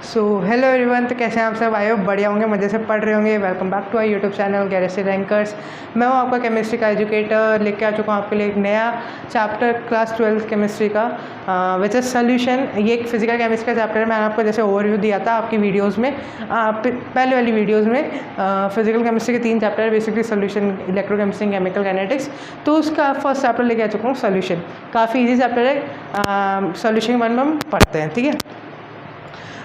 So hello everyone, तो कैसे हैं आप सब? आए हो बढ़िया होंगे, मज़े से पढ़ रहे होंगे। Welcome back to our YouTube channel chemistry rankers. मैं हूं आपका केमिस्ट्री का एजुकेटर, लेके आ चुका हूं आपके लिए एक नया चैप्टर क्लास 12 केमिस्ट्री का, विच इज़ सोल्यूशन। ये एक फिजिकल केमिस्ट्री का चैप्टर है। मैंने आपको जैसे ओवरव्यू दिया था आपकी वीडियोज़ में, पहले वाली वीडियोज़ में। फिजिकल केमिस्ट्री के 3 चैप्टर है basically, solution, electrochemistry, chemical kinetics. तो उसका फर्स्ट चैप्टर लेके आ चुका हूँ सोल्यूशन। काफ़ी ईजी चैप्टर है, सोल्यूशन 1 में हम पढ़ते हैं, ठीक है।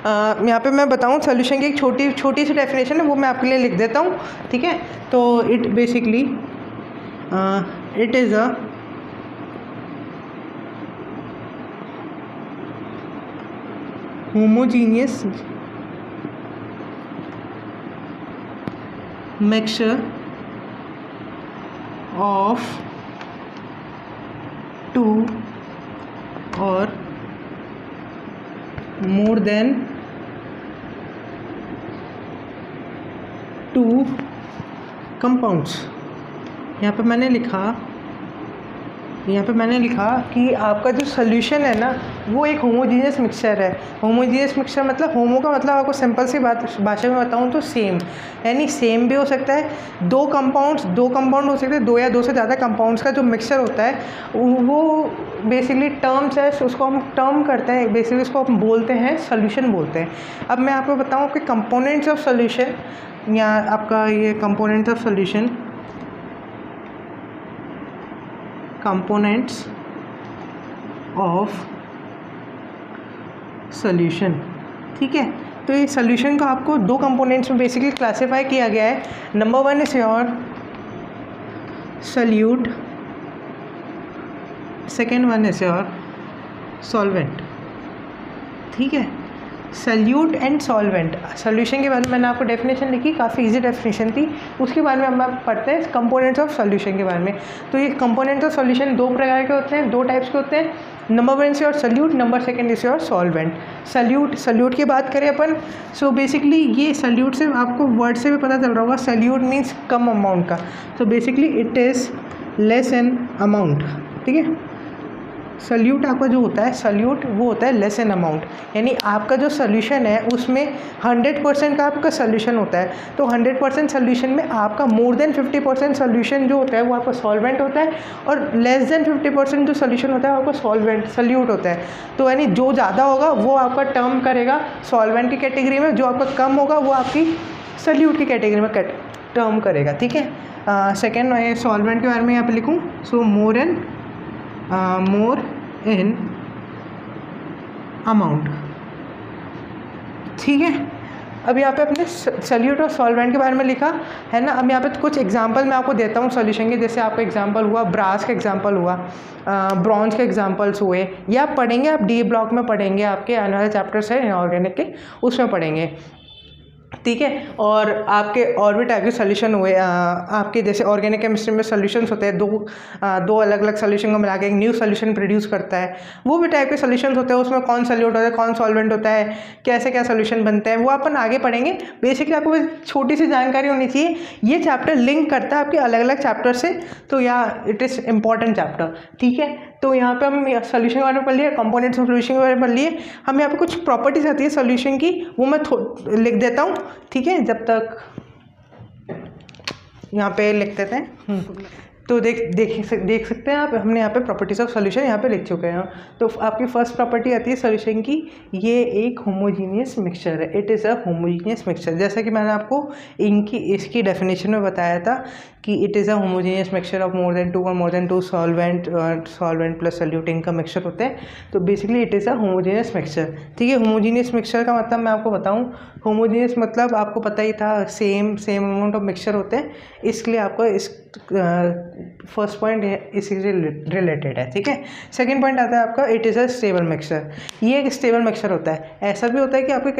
यहाँ पे मैं बताऊँ सोल्यूशन की एक छोटी सी डेफिनेशन है, वो मैं आपके लिए लिख देता हूँ, ठीक है। तो it basically it is a homogeneous mixture of 2 और more than 2 compounds। यहाँ पे मैंने लिखा कि आपका जो सोल्यूशन है ना, वो एक होमोजीनियस मिक्सचर है। होमोजीनियस मिक्सचर मतलब, होमो का मतलब आपको सिंपल सी भाषा में बताऊँ तो सेम, यानी सेम भी हो सकता है। दो कंपाउंड हो सकते हैं, 2 या 2 से ज़्यादा कंपाउंड्स का जो मिक्सचर होता है वो बेसिकली टर्म्स है, उसको हम टर्म करते हैं, बेसिकली उसको हम बोलते हैं सोल्यूशन बोलते हैं। अब मैं आपको बताऊँ कि कंपोनेंट्स ऑफ सोल्यूशन, या आपका ये components of solution, components of solution, ठीक है। तो ये सोल्यूशन को आपको 2 कंपोनेंट्स में बेसिकली क्लासिफाई किया गया है। Number 1 is your solute, second one is your solvent, ठीक है। सोल्यूट एंड सॉल्वेंट, सोल्यूशन के बारे में मैंने आपको डेफिनेशन लिखी, काफ़ी इजी डेफिनेशन थी। उसके बारे में हम पढ़ते हैं कंपोनेंट्स ऑफ सोल्यूशन के बारे में। तो ये कंपोनेंट्स ऑफ सोल्यूशन 2 प्रकार के होते हैं, 2 टाइप्स के होते हैं। Number 1 is your solute, number 2 is your solvent. Solute की बात करें अपन, सो बेसिकली ये सोल्यूट से आपको वर्ड से भी पता चल रहा होगा, सोल्यूट मीन्स कम अमाउंट का। सो basically it is less in amount, ठीक है। सोल्यूट आपका जो होता है, सोल्यूट वो होता है लेस इन अमाउंट, यानी आपका जो सोल्यूशन है उसमें 100% का आपका सोल्यूशन होता है। तो 100% सोल्यूशन में आपका मोर देन 50% सोल्यूशन जो होता है वो आपका सॉल्वेंट होता है, और लेस देन 50% जो सोल्यूशन होता है वो आपका सोल्यूट होता है। तो यानी जो ज़्यादा होगा वो आपका टर्म करेगा सॉल्वेंट की कैटेगरी में, जो आपका कम होगा वो आपकी सोल्यूट की कैटेगरी में टर्म करेगा, ठीक है। सेकेंड मैं सॉल्वेंट के बारे में यहाँ पे लिखूँ, सो मोर इन अमाउंट, ठीक है। अब यहाँ पे अपने सोल्यूट और सॉल्वेंट के बारे में लिखा है ना। अब यहाँ पे कुछ एग्जांपल मैं आपको देता हूँ सोल्यूशन के। जैसे आपका एग्जांपल हुआ ब्रास का एग्जांपल हुआ, ब्रॉन्ज के एग्जांपल्स हुए, या आप पढ़ेंगे, आप डी ब्लॉक में पढ़ेंगे, आपके आने वाले चैप्टर्स है इनऑर्गेनिक के, उसमें पढ़ेंगे, ठीक है। और आपके और भी टाइप के सोल्यूशन हुए, आपके जैसे ऑर्गेनिक केमिस्ट्री में सोल्यूशंस होते हैं, दो अलग अलग सोल्यूशन को मिला के एक न्यू सोल्यूशन प्रोड्यूस करता है। वो भी टाइप के सोल्यूशंस होते हैं, उसमें कौन सोल्यूट होता है, कौन सॉल्वेंट होता है, कैसे क्या सोल्यूशन बनते हैं, वो अपन आगे पढ़ेंगे। बेसिकली आपको छोटी सी जानकारी होनी चाहिए, ये चैप्टर लिंक करता है आपके अलग अलग चैप्टर से, तो या इट इज़ इम्पॉर्टेंट चैप्टर, ठीक है। तो यहाँ पे हम सोल्यूशन के बारे में पढ़ लिए, कंपोनेंट्स ऑफ सोल्यूशन के बारे में पढ़ लिए। हम यहाँ पे कुछ प्रॉपर्टीज आती है सोल्यूशन की, वो मैं लिख देता हूँ, ठीक है। जब तक यहाँ पे लिख देते हैं, तो देख सकते हैं आप, हमने यहाँ पे प्रॉपर्टीज ऑफ सोल्यूशन यहाँ पे लिख चुके हैं। तो आपकी फर्स्ट प्रॉपर्टी आती है सोल्यूशन की, ये एक होमोजीनियस मिक्सचर है, it is a homogeneous mixture. जैसा कि मैंने आपको इसकी डेफिनेशन में बताया था कि it is a homogeneous mixture of more than 2 और more than 2 solvent plus solute, इनका मिक्सचर होते हैं। तो basically it is a homogeneous mixture, ठीक है। होमोजीनियस मिक्सचर का मतलब मैं आपको बताऊँ, होमोजीनियस मतलब आपको पता ही था, सेम अमाउंट ऑफ मिक्सचर होते हैं, इसलिए आपको इस फर्स्ट पॉइंट इसी से रिलेटेड है, ठीक है। सेकंड पॉइंट आता है आपका, it is a stable mixture. ये एक स्टेबल मिक्सचर होता है। ऐसा भी होता है कि आपके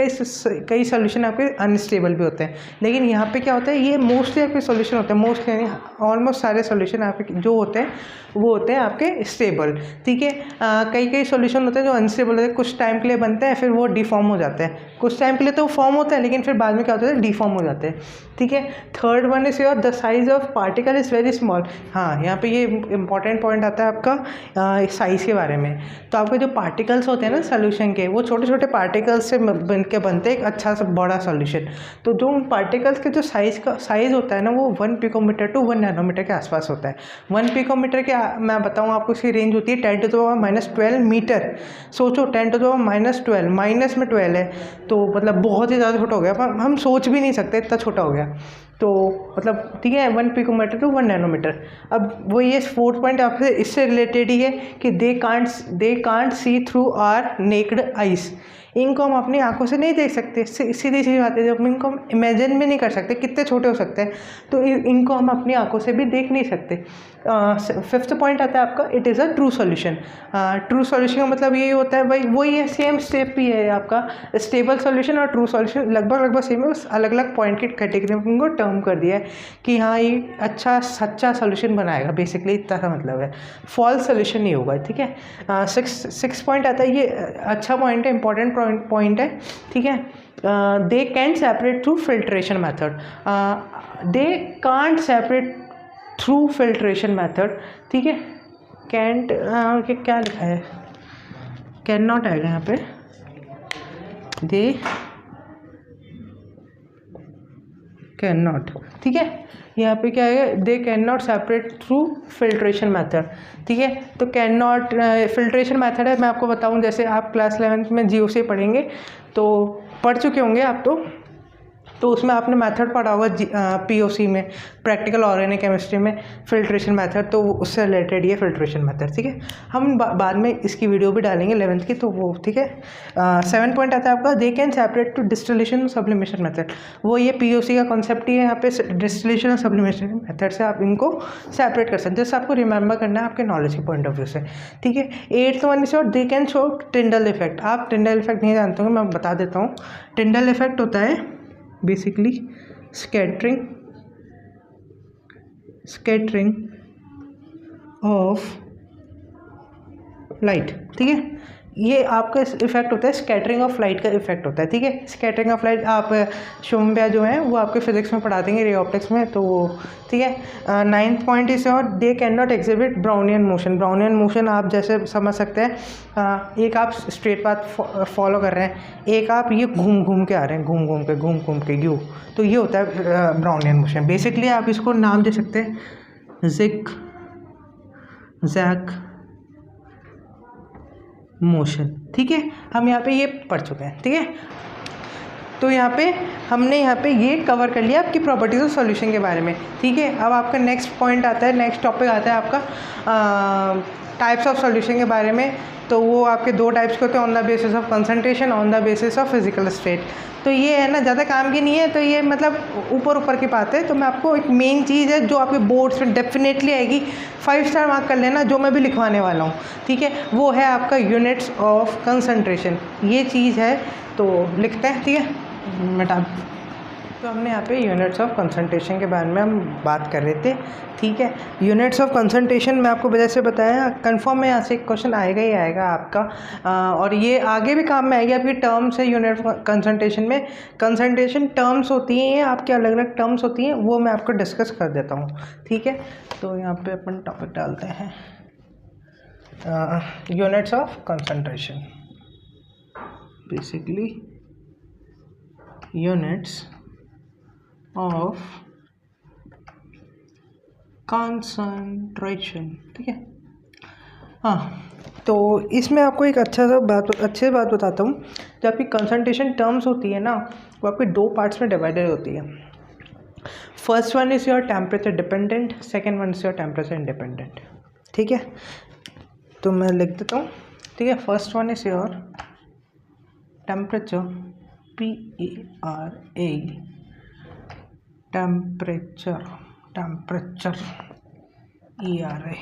कई सोल्यूशन आपके अनस्टेबल भी होते हैं, लेकिन यहाँ पे क्या होता है, ये मोस्टली आपके सोल्यूशन होते हैं, मोस्टली यानी ऑलमोस्ट सारे सॉल्यूशन आपके जो होते हैं वो होते हैं आपके स्टेबल, ठीक है। कई कई सॉल्यूशन होते हैं जो अनस्टेबल होते हैं, कुछ टाइम के लिए बनते हैं फिर वो डिफॉर्म हो जाते हैं, कुछ टाइम के लिए तो फॉर्म होता है लेकिन फिर बाद में क्या होता है डिफॉर्म हो जाते हैं, ठीक है। Third one is your the size of particle is very small. हाँ, यहाँ पे ये इंपॉर्टेंट पॉइंट आता है आपका साइज़ के बारे में। तो आपके जो पार्टिकल्स होते हैं ना सोल्यूशन के, वो छोटे छोटे पार्टिकल्स से बन के बनते हैं एक अच्छा सा बड़ा सोल्यूशन। तो जो पार्टिकल्स के जो साइज़ होता है ना वो 1 पिकोमीटर टू 1 नैनोमीटर के आसपास होता है। 1 पिकोमीटर के मैं बताऊँ आपको इसकी रेंज होती है 10⁻⁻12 मीटर। सोचो 10⁻12 माइनस में 12 है तो मतलब बहुत ही ज़्यादा छोटा हो गया, पर हम सोच भी नहीं सकते इतना छोटा हो गया। तो मतलब ठीक है 1 पिकोमीटर टू 1 नैनोमीटर। अब वो ये 4th पॉइंट आपसे इससे रिलेटेड ही है कि they can't see through our naked eyes. इनको हम अपनी आंखों से नहीं देख सकते, सीधी सी बात है, जब इनको हम इमेजिन भी नहीं कर सकते कितने छोटे हो सकते हैं, तो इनको हम अपनी आंखों से भी देख नहीं सकते। 5th पॉइंट आता है आपका it is a true solution. True solution का मतलब यही होता है भाई वही है, सेम स्टेप ही है आपका। स्टेबल सॉल्यूशन और ट्रू सॉल्यूशन लगभग सेम है, उस अलग अलग पॉइंट की कैटेगरी में उनको टर्म कर दिया है कि हाँ ये अच्छा सच्चा सॉल्यूशन बनाएगा, बेसिकली इतना सा मतलब है, फॉल्स सॉल्यूशन नहीं होगा, ठीक है। 6 पॉइंट आता है, ये अच्छा पॉइंट है, इंपॉर्टेंट पॉइंट है, ठीक है। दे can separate through filtration method. They can't separate through filtration method, ठीक है। कैंट क्या लिखा है, कैन नॉट आएगा यहाँ पे, दे कैन नॉट, ठीक है। यहाँ पे क्या है, they can not separate through filtration method, ठीक है। तो कैन नॉट फिल्ट्रेशन मैथड है, मैं आपको बताऊँ, जैसे आप क्लास 11th में GOC पढ़ेंगे तो पढ़ चुके होंगे आप, तो उसमें आपने मेथड पढ़ा होगा POC में, प्रैक्टिकल ऑर्गेनिक केमिस्ट्री में, फिल्ट्रेशन मेथड, तो उससे रिलेटेड ये फिल्ट्रेशन मेथड, ठीक है। हम बाद में इसकी वीडियो भी डालेंगे 11th की, तो वो ठीक है। 7 पॉइंट आता है आपका they can separate to distillation sublimation method. वो ये POC का कॉन्सेप्ट ही है, यहाँ पे डिस्टिलेशन और सब्लिमेशन मेथड से आप इनको सेपरेट कर सकते हैं, जैसे आपको रिमेंबर करना है आपके नॉलेज के पॉइंट ऑफ व्यू से, ठीक है। 8th one is they can show Tyndall effect. आप टिंडल इफेक्ट नहीं जानते होंगे, मैं बता देता हूँ। टिंडल इफेक्ट होता है बेसिकली स्कैटरिंग ऑफ लाइट, ठीक है। ये आपका इफेक्ट होता है, स्कैटरिंग ऑफ लाइट का इफेक्ट होता है, ठीक है। स्कैटरिंग ऑफ लाइट आप शुभम भैया जो हैं वो आपके फिजिक्स में पढ़ा देंगे, रे ऑप्टिक्स में, तो वो ठीक है। 9th पॉइंट इज और they can not exhibit Brownian motion. Brownian motion आप जैसे समझ सकते हैं, एक आप स्ट्रेट पाथ फॉलो कर रहे हैं, एक आप ये घूम घूम के आ रहे हैं, घूम घूम के यू, तो ये होता है ब्राउनियन मोशन। बेसिकली आप इसको नाम दे सकते हैं जिग जैग मोशन, ठीक है। हम यहाँ पे ये पढ़ चुके हैं, ठीक है। तो यहाँ पे हमने यहाँ पे ये कवर कर लिया आपकी प्रॉपर्टीज ऑफ सॉल्यूशन के बारे में, ठीक है। अब आपका नेक्स्ट पॉइंट आता है, नेक्स्ट टॉपिक आता है आपका टाइप्स ऑफ सॉल्यूशन के बारे में। तो वो आपके 2 टाइप्स के होते हैं, on the basis of concentration, on the basis of physical state. तो ये है ना, ज़्यादा काम की नहीं है, तो ये मतलब ऊपर की बात है। तो मैं आपको एक मेन चीज़ है जो आपके बोर्ड्स में डेफिनेटली आएगी, 5 स्टार मार्क कर लेना, जो मैं भी लिखवाने वाला हूँ, ठीक है। वो है आपका यूनिट्स ऑफ कंसंट्रेशन, ये चीज़ है, तो लिखते हैं, ठीक है, मिटा। तो हमने यहाँ पे यूनिट्स ऑफ कंसंट्रेशन के बारे में हम बात कर रहे थे, ठीक है। यूनिट्स ऑफ कंसंट्रेशन मैं आपको जैसे बताया, कंफर्म में यहाँ से एक क्वेश्चन आएगा ही आएगा आपका, और ये आगे भी काम में आएगी आपकी टर्म्स है यूनिट ऑफ कंसंट्रेशन में। कंसंट्रेशन टर्म्स होती हैं आपकी, अलग अलग टर्म्स होती हैं, वो मैं आपको डिस्कस कर देता हूँ, ठीक है। तो यहाँ पे अपन टॉपिक डालते हैं units of concentration, basically units of concentration, ठीक है। हाँ, तो इसमें आपको एक अच्छे से बात बताता हूँ। जो आपकी कंसंट्रेशन टर्म्स होती है ना, वो आपके 2 पार्ट्स में डिवाइडेड होती है। First one is your temperature dependent, second one is your temperature independent, ठीक है। तो मैं लिख देता हूँ, ठीक है। First one is your temperature, PERA, temperature ERA,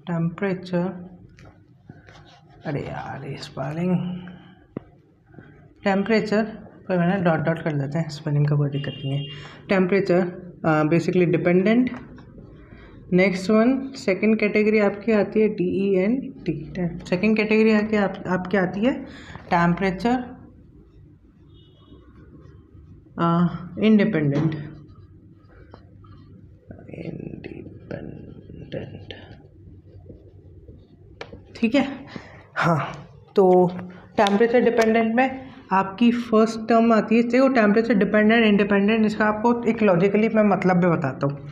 temperature, अरे यार स्पेलिंग, टेम्परेचर पर मैंने डॉट कर देते हैं, स्पेलिंग का कोई दिक्कत नहीं है। Temperature basically dependent. Next one second category आपकी आती है DENT। सेकंड कैटेगरी आपकी आती है टेम्परेचर इंडिपेंडेंट। ठीक है। हाँ, तो टेम्परेचर डिपेंडेंट में आपकी फर्स्ट टर्म आती है, देखो टेम्परेचर डिपेंडेंट इंडिपेंडेंट, इसका आपको एक लॉजिकली मैं मतलब भी बताता हूँ।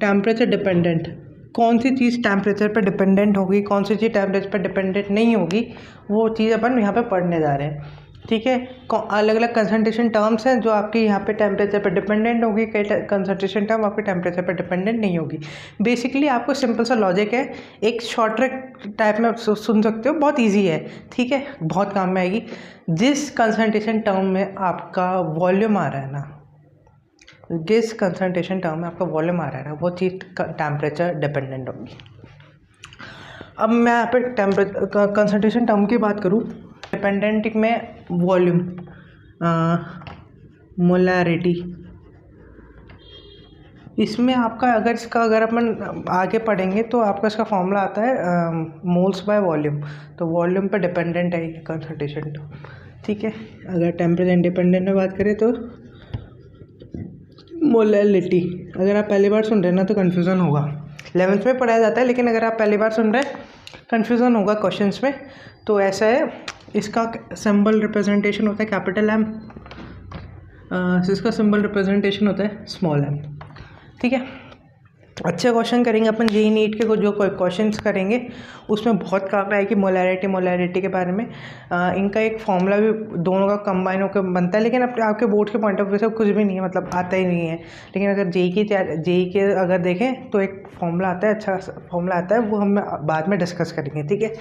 टेम्परेचर डिपेंडेंट, कौन सी चीज़ टेम्परेचर पर डिपेंडेंट होगी, कौन सी चीज़ टेम्परेचर पर डिपेंडेंट नहीं होगी, वो चीज़ अपन यहाँ पे पढ़ने जा रहे हैं। ठीक है, अलग अलग कंसंट्रेशन टर्म्स हैं जो आपके यहाँ पे टेम्परेचर पर डिपेंडेंट होगी, कई कंसंट्रेशन टर्म आपके टेम्परेचर पर डिपेंडेंट नहीं होगी। बेसिकली आपको सिंपल सा लॉजिक है, एक शॉर्ट ट्रिक टाइप में सुन सकते हो, बहुत इजी है। ठीक है, बहुत काम में आएगी। जिस कंसंट्रेशन टर्म में आपका वॉल्यूम आ रहा है ना, जिस कंसंट्रेशन टर्म में आपका वॉल्यूम आ रहा है ना, वो चीज़ टेम्परेचर डिपेंडेंट होगी। अब मैं यहाँ पे कंसंट्रेशन टर्म की बात करूँ, डिपेंडेंट में वॉल्यूम, मोलैरिटी, इसमें आपका अगर अपन आगे पढ़ेंगे तो आपका इसका फॉर्मूला आता है मोल्स बाय वॉल्यूम। तो वॉल्यूम पे डिपेंडेंट है कंसंट्रेशन टर्म। ठीक है, अगर टेम्परेचर इंडिपेंडेंट में बात करें तो मोलैलिटी। अगर आप पहली बार सुन रहे हैं ना तो कन्फ्यूज़न होगा, 11th में पढ़ाया जाता है, लेकिन अगर आप पहली बार सुन रहे हैं कन्फ्यूज़न होगा क्वेश्चंस में। तो ऐसा है, इसका सिंबल रिप्रेजेंटेशन होता है कैपिटल M, इसका सिंबल रिप्रेजेंटेशन होता है स्मॉल m। ठीक है, अच्छे क्वेश्चन करेंगे अपन जेईई नीट के जो क्वेश्चंस करेंगे उसमें बहुत काम आएगी मोलैरिटी के बारे में। इनका एक फॉर्मूला भी दोनों का कंबाइन होकर बनता है, लेकिन आपके बोर्ड के पॉइंट ऑफ व्यू से कुछ भी नहीं है, मतलब आता ही नहीं है। लेकिन अगर जेईई के अगर देखें तो एक फॉर्मूला आता है, अच्छा फॉर्मूला आता है, वो हम बाद में डिस्कस करेंगे। ठीक है,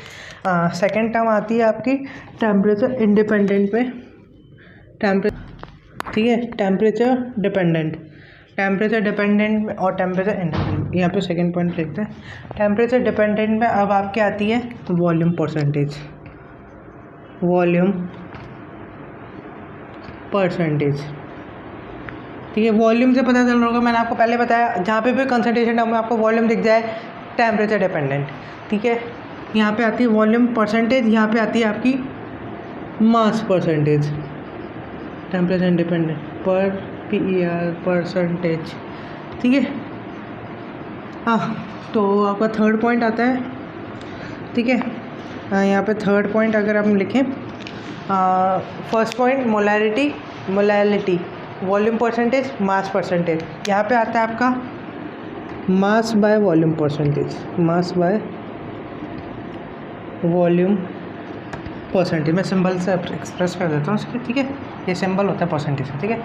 सेकेंड टर्म आती है आपकी टेम्परेचर इंडिपेंडेंट में, ठीक है, टेम्परेचर डिपेंडेंट में और टेम्परेचर इंडिपेंडेंट। यहाँ पे सेकंड पॉइंट लिखते हैं। टेम्परेचर डिपेंडेंट में अब आपके आती है वॉल्यूम परसेंटेज, ठीक है, वॉल्यूम से पता चल रहा होगा, मैंने आपको पहले बताया, जहाँ पे भी कंसंट्रेशन टर्म में आपको वॉल्यूम दिख जाए टेम्परेचर डिपेंडेंट। ठीक है, यहाँ पे आती है वॉल्यूम परसेंटेज, यहाँ पे आती है आपकी मास परसेंटेज, टेम्परेचर इंडिपेंडेंट पर PER परसेंटेज। ठीक है, हाँ, तो आपका थर्ड पॉइंट आता है। ठीक है, यहाँ पे थर्ड पॉइंट अगर हम लिखें, first point molality, volume percentage, mass percentage. यहाँ पे आता है आपका मास बाय वॉल्यूम परसेंटेज, मैं सिंबल से एक्सप्रेस कर देता हूँ इसके। ठीक है, ये सिंबल होता है परसेंटेज। ठीक है,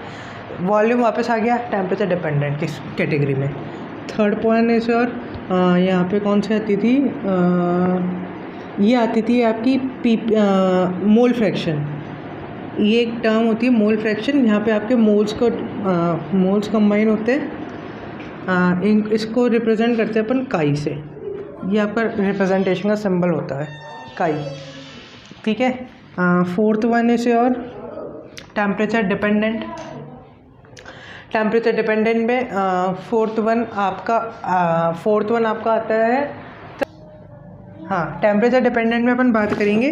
वॉल्यूम वापस आ गया टेम्परेचर डिपेंडेंट किस कैटेगरी में। थर्ड पॉइंट है सर, यहाँ पे कौन सी आती थी, ये आती थी आपकी मोल फ्रैक्शन। ये एक टर्म होती है मोल फ्रैक्शन, यहाँ पे आपके मोल्स कंबाइन होते हैं, इसको रिप्रेजेंट करते हैं अपन काई से। ये आपका रिप्रेजेंटेशन का सिंबल होता है काई। ठीक है, फोर्थ वन है और टेम्परेचर डिपेंडेंट में फोर्थ वन आपका आता है। हाँ, टेम्परेचर डिपेंडेंट में अपन बात करेंगे,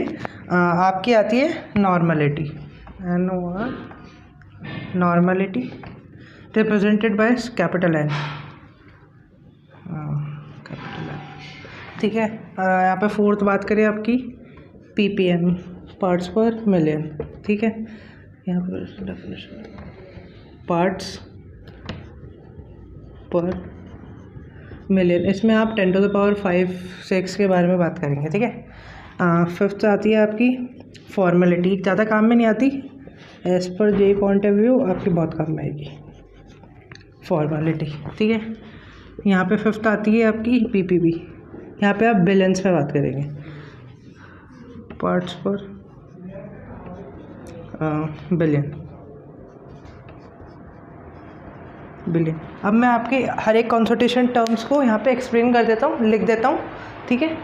आपकी आती है normality represented by capital N। ठीक है, यहाँ पे फोर्थ बात करें आपकी ppm, पार्ट्स पर मिलियन। ठीक है, यहाँ पर डेफिनेशन पार्ट्स पर मिलियन, इसमें आप 10⁵ के बारे में बात करेंगे। ठीक है, फिफ्थ आती है आपकी फॉर्मेलिटी, ज़्यादा काम में नहीं आती, as per JEE point of view आपकी बहुत काम में आएगी फॉर्मेलिटी। ठीक है, यहाँ पे फिफ्थ आती है आपकी PPB, यहाँ पे आप बिलियंस में बात करेंगे, पार्ट्स पर बिलियन। अब मैं आपके हर एक कंसंट्रेशन टर्म्स को यहाँ पे एक्सप्लेन कर देता हूँ, लिख देता हूँ। ठीक है,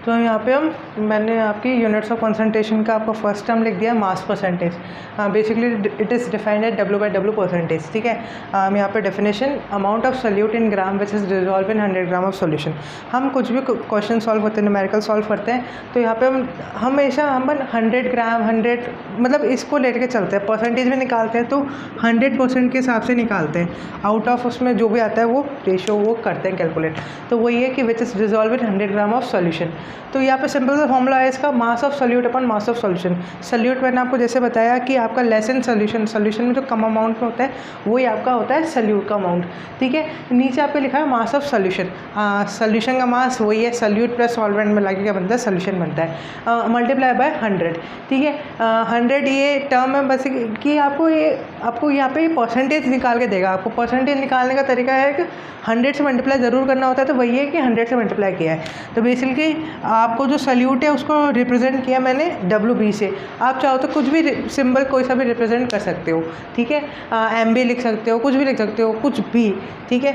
तो यहाँ पे मैंने आपकी यूनिट्स ऑफ कंसंट्रेशन का आपको फर्स्ट टर्म लिख दिया mass percentage. Basically it is defined at W/W percentage. ठीक है, यहाँ पे definition amount of solute in gram which is dissolve in 100 gram of solution. हम कुछ भी क्वेश्चन सॉल्व करते हैं, न्यूमेरिकल सॉल्व करते हैं, तो यहाँ पे हम हमेशा 100 ग्राम 100 मतलब इसको लेकर के चलते हैं। परसेंटेज में निकालते हैं तो 100% के हिसाब से निकालते हैं, आउट ऑफ उसमें जो भी आता है वो रेशियो वो करते हैं कैलकुलेट। तो वही है कि which is dissolve in 100 gram of solution. तो यहाँ पे सिंपल सा फॉर्मूला है इसका, mass of solute upon mass of solution. Solute मैंने आपको जैसे बताया कि आपका लेस इन सोल्यूशन, सोल्यूशन में जो कम अमाउंट में होता है वही आपका होता है सोल्यूट का अमाउंट। ठीक है, नीचे आपको लिखा है मास ऑफ सोल्यूशन। सोल्यूशन का मास वही है, सोल्यूट प्लस सॉल्वेंट में लगे क्या बनता है, सोल्यूशन बनता है, मल्टीप्लाई बाय 100। ठीक है, 100 ये टर्म है बस कि आपको यहाँ पे परसेंटेज निकाल के देगा। आपको परसेंटेज निकालने का तरीका है कि 100 से मल्टीप्लाई ज़रूर करना होता है, तो वही है कि 100 से मल्टीप्लाई किया है। तो बेसिकली आपको जो सोल्यूट है उसको रिप्रेजेंट किया मैंने WB से। आप चाहो तो कुछ भी सिंबल कोई सा भी रिप्रेजेंट कर सकते हो। ठीक है, MB लिख सकते हो, कुछ भी लिख सकते हो, कुछ भी। ठीक है,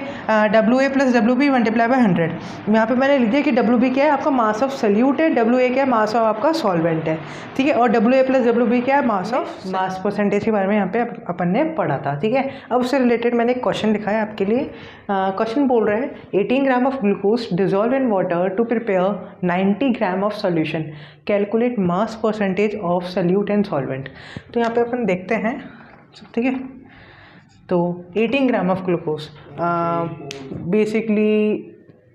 WA plus WB multiply by 100। यहाँ पे मैंने लिख दिया कि WB क्या है, आपका मास ऑफ सोल्यूट है, WA क्या है, मास ऑफ आपका सॉल्वेंट है। ठीक है, और WA प्लस WB क्या है, मास ऑफ मास परसेंटेज के बारे में यहाँ पे अपन ने पढ़ा था। ठीक है, अब उससे रिलेटेड मैंने एक क्वेश्चन लिखा है आपके लिए। क्वेश्चन बोल रहे हैं 18 gram of glucose dissolve in water to prepare 90 gram of solution, calculate mass percentage of solute and solvent. तो यहाँ पे अपन देखते हैं। ठीक है, तो 18 gram of glucose, basically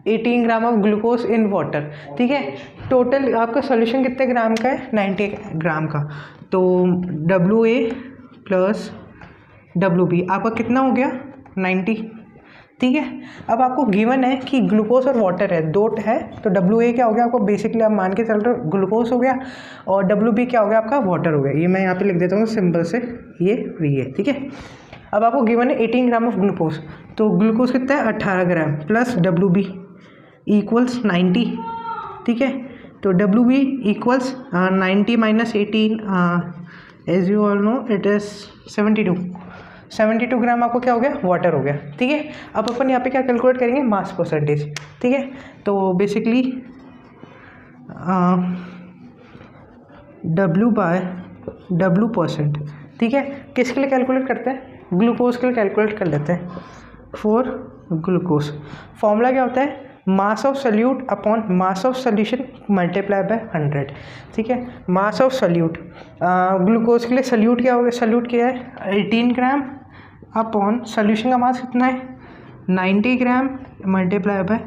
18 gram of glucose in water. ठीक है, टोटल आपका सोल्यूशन कितने ग्राम का है, 90 ग्राम का। तो WA प्लस WB आपका कितना हो गया, 90। ठीक है, अब आपको गिवन है कि ग्लूकोज और वाटर है, दो है, तो WA क्या हो गया आपको, बेसिकली आप मान के चल रहे हो ग्लूकोज हो गया, और WB क्या हो गया आपका, वाटर हो गया। ये मैं यहाँ पे लिख देता हूँ सिंबल से, ये है। ठीक है, अब आपको गिवन है 18 ग्राम ऑफ ग्लूकोज, तो ग्लूकोज कितना है 18 ग्राम प्लस WB इक्वल्स 90। ठीक है, तो WB equals 90 minus 18, as you all know it is 72 gram आपको क्या हो गया, वाटर हो गया। ठीक है, अब अपन यहाँ पे क्या कैलकुलेट करेंगे, मास परसेंटेज। ठीक है, तो बेसिकली W परसेंट। ठीक है, किसके लिए कैलकुलेट करते हैं, ग्लूकोज के लिए कैलकुलेट कर लेते हैं। फॉर ग्लूकोज फॉर्मूला क्या होता है, mass of solute upon mass of solution multiply by 100। ठीक है, मास ऑफ सोल्यूट, ग्लूकोज के लिए सोल्यूट क्या हो गया, सोल्यूट क्या है 18 ग्राम अपॉन सोल्यूशन का मास कितना है 90 gram multiply by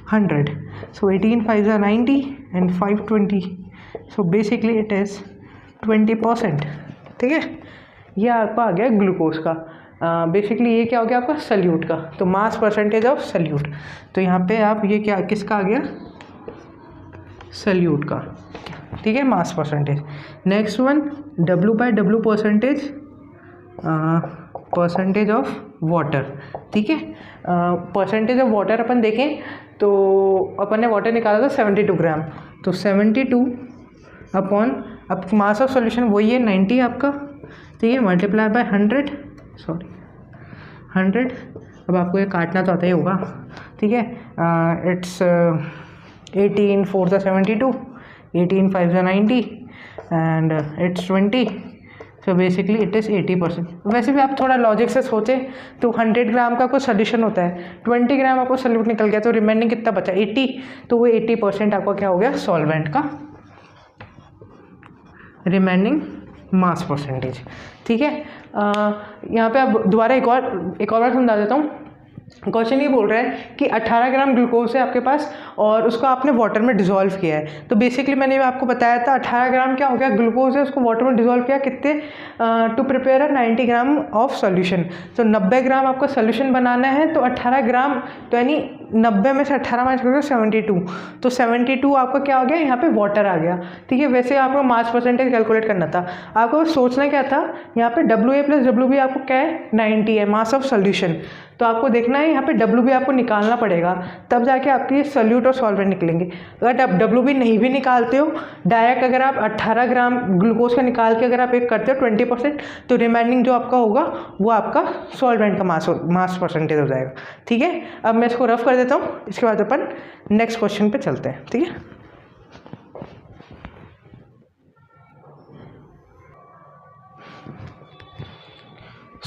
100। So 18 5 90 and 5 20, so basically it is 20%। ठीक है, ये आपका आ गया ग्लूकोज का। बेसिकली ये क्या हो गया आपका, सोल्यूट का। तो मास परसेंटेज ऑफ सोल्यूट, तो यहाँ पे आप ये क्या किसका आ गया, सोल्यूट का। ठीक है, mass percentage. Next one W/W percentage, percentage of water. ठीक है, परसेंटेज ऑफ वाटर अपन देखें तो अपन ने वाटर निकाला था 72 ग्राम, तो 72 अपॉन, अब मास ऑफ सॉल्यूशन वही है 90 आपका। ठीक है, मल्टीप्लाई बाय 100, अब आपको ये काटना तो आता ही होगा। ठीक है, it's 18 4 72, 18 5 90 and it's 20। So basically it is 80%। वैसे भी आप थोड़ा लॉजिक से सोचें तो 100 ग्राम का कोई सोल्यूशन होता है, 20 ग्राम आपको सोल्यूट निकल गया, तो रिमेनिंग कितना बचा 80, तो वो 80% आपका क्या हो गया, सॉल्वेंट का रिमेनिंग मास परसेंटेज। ठीक है, यहाँ पे अब दोबारा एक और बार समझा देता हूँ। क्वेश्चन ये बोल रहा है कि 18 ग्राम ग्लूकोज है आपके पास और उसको आपने वाटर में डिज़ोल्व किया है। तो बेसिकली मैंने आपको बताया था 18 ग्राम क्या हो गया, ग्लूकोज है, उसको वाटर में डिज़ोल्व किया कितने, to prepare 90 gram of solution. तो 90 ग्राम आपको सॉल्यूशन बनाना है, तो 18 ग्राम, तो यानी 90 में से 18 माइनस करोगे 72, तो 72 आपका क्या हो गया, यहाँ पे वाटर आ गया। ठीक है, वैसे आपको मास परसेंटेज कैलकुलेट करना था, आपको सोचना क्या था, यहाँ पे WA प्लस WB आपको क्या है 90 है, मास ऑफ सॉल्यूशन। तो आपको देखना है यहाँ पे WB आपको निकालना पड़ेगा, तब जाके आपके सोल्यूट और सॉल्वेंट निकलेंगे। अगर आप WB नहीं भी निकालते हो, डायरेक्ट अगर आप 18 ग्राम ग्लूकोज का निकाल के अगर आप एक करते हो 20%, तो रिमेनिंग जो आपका होगा वो आपका सॉल्वेंट का मास परसेंटेज हो जाएगा। ठीक है, अब मैं इसको रफ कर देता हूँ, इसके बाद अपन नेक्स्ट क्वेश्चन पे चलते हैं। ठीक है।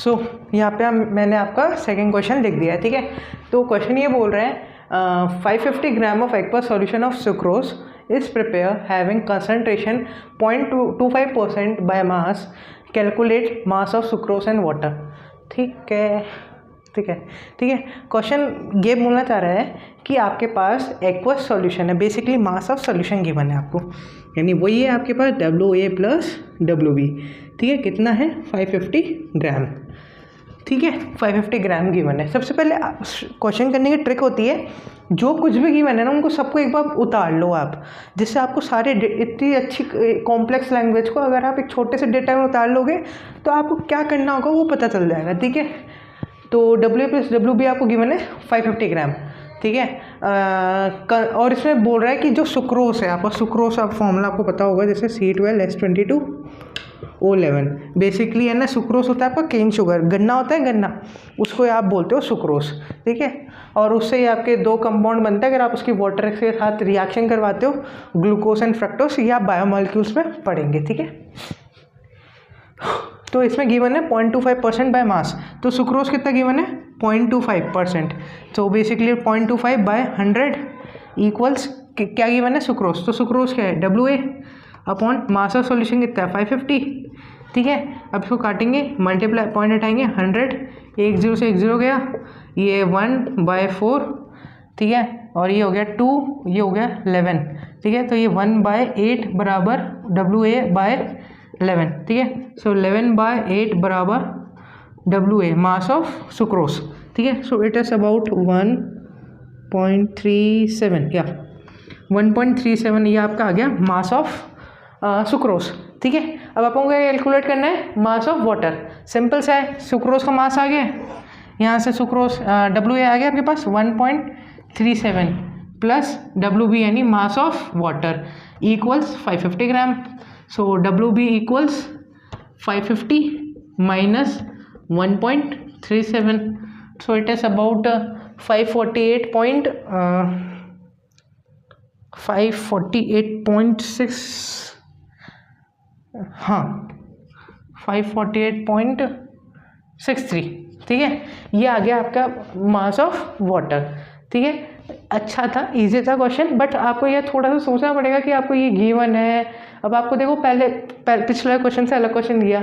सो यहाँ पे मैंने आपका सेकंड क्वेश्चन लिख दिया है, ठीक है। तो क्वेश्चन ये बोल रहे हैं 550 gram of aqua solution of sucrose is prepare having concentration 0.25% by mass, calculate mass of sucrose and water. ठीक है, ठीक है, ठीक है। क्वेश्चन ये बोलना चाह रहा है कि आपके पास एक्वस सॉल्यूशन है, basically mass of solution given है आपको, यानी वही है आपके पास WA प्लस WB, ठीक है। कितना है 550 ग्राम, ठीक है। 550 ग्राम गिवन है। सबसे पहले क्वेश्चन करने की ट्रिक होती है, जो कुछ भी गिवन है ना उनको सबको एक बार उतार लो आप, जिससे आपको सारे इतनी अच्छी कॉम्प्लेक्स लैंग्वेज को अगर आप एक छोटे से डेटा में उतार लोगे तो आपको क्या करना होगा वो पता चल जाएगा, ठीक है। तो WA प्लस WB आपको गिवन है 550 ग्राम, ठीक है। और इसमें बोल रहा है कि जो सुक्रोस है आपका, सुक्रोस आप फॉर्मूला आपको पता होगा, जैसे C12H22O11, बेसिकली है ना सुक्रोस होता है आपका केन शुगर, गन्ना होता है गन्ना, उसको आप बोलते हो सुक्रोस, ठीक है। और उससे ही आपके दो कंपाउंड बनते हैं, अगर आप उसकी वाटर के साथ रिएक्शन करवाते हो, ग्लूकोज एंड फ्रक्टोज, ये आप बायोमॉलिक्यूल्स में पढ़ेंगे, ठीक है। तो इसमें गिवन है 0.25% बाय मास, तो सुक्रोज कितना गिवन है 0.25%, तो बेसिकली 0.25 बाय 100 इक्वल्स क्या गिवन है सुक्रोज, तो सुक्रोज क्या है WA upon mass of solution कितना है 550, ठीक है। अब इसको काटेंगे, मल्टीप्लाई पॉइंट हटाएंगे 100, एक जीरो से एक जीरो गया, ये 1/4, ठीक है, और ये हो गया 2, ये हो गया 11, ठीक है। तो ये 1/8 बराबर WA/11, ठीक है। सो 11/8 बराबर WA मास ऑफ सुक्रोज, ठीक है। सो इट इज अबाउट 1.37 या 1.37, ये आपका आ गया मास ऑफ सुक्रोज, ठीक है। अब आपको क्या कैलकुलेट करना है मास ऑफ वाटर, सिंपल सा है, सुक्रोज का मास आ गया, यहाँ से सुक्रोज WA आ गया आपके पास 1.37 प्लस WB यानी mass of water equals 550 gram, so WB equals 550 minus 1.37, so it is about 548.6, हाँ 548.63, ठीक है। ये आ गया आपका मास ऑफ वाटर, ठीक है। अच्छा था, इजी था क्वेश्चन, बट आपको ये थोड़ा सा सोचना पड़ेगा कि आपको ये गिवन है। अब आपको देखो पहले पिछले क्वेश्चन से अलग क्वेश्चन दिया,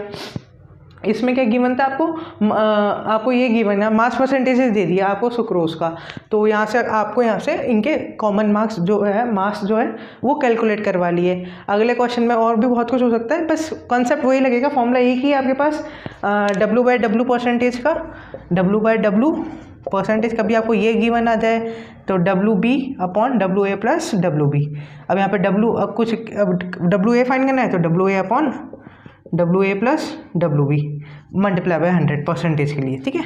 इसमें क्या गिवन था आपको ये गिवन है मास परसेंटेजेस दे दिया आपको सुक्रोज का, तो यहाँ से आपको यहाँ से इनके कॉमन मार्क्स जो है मास जो है वो कैलकुलेट करवा लिए। अगले क्वेश्चन में और भी बहुत कुछ हो सकता है, बस कॉन्सेप्ट वही लगेगा, फॉर्मूला एक ही है आपके पास W/W परसेंटेज का, W/W परसेंटेज कभी आपको ये गिवन आ जाए तो WB upon WA plus WB। अब यहाँ पे कुछ WA फाइन करना है तो WA upon WA plus WB multiply by 100 percentage के लिए, ठीक है।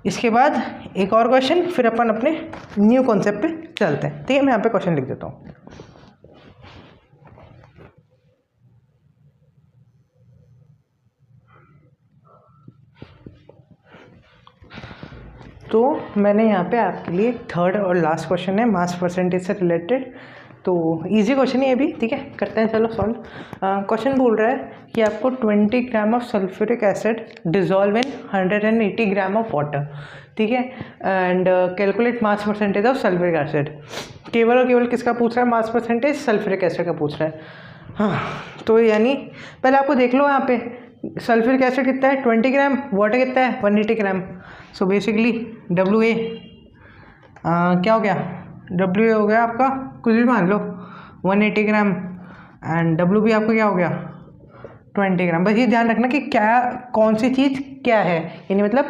इसके बाद एक और क्वेश्चन, फिर अपन अपने न्यू कॉन्सेप्ट पे चलते हैं, ठीक है। मैं यहाँ पे क्वेश्चन लिख देता हूँ। तो मैंने यहाँ पे आपके लिए थर्ड और लास्ट क्वेश्चन है मास परसेंटेज से रिलेटेड, तो इजी क्वेश्चन है ये भी, ठीक है। करते हैं चलो सॉल्व। क्वेश्चन बोल रहा है कि आपको 20 gram of sulphuric acid dissolve in 180 gram of water, ठीक है, and calculate mass percentage of sulphuric acid. केवल और केवल किसका पूछ रहा है मास परसेंटेज, सल्फ्यूरिक एसिड का पूछ रहा है। हाँ, तो यानी पहले आपको देख लो यहाँ पे सल्फ्यूरिक एसिड कितना है 20 ग्राम, वाटर कितना है 180 ग्राम, सो बेसिकली WA क्या हो गया, WA हो गया आपका कुछ भी मान लो 180 ग्राम एंड WB आपका क्या हो गया 20 ग्राम। बस ये ध्यान रखना कि क्या कौन सी चीज़ क्या है, यानी मतलब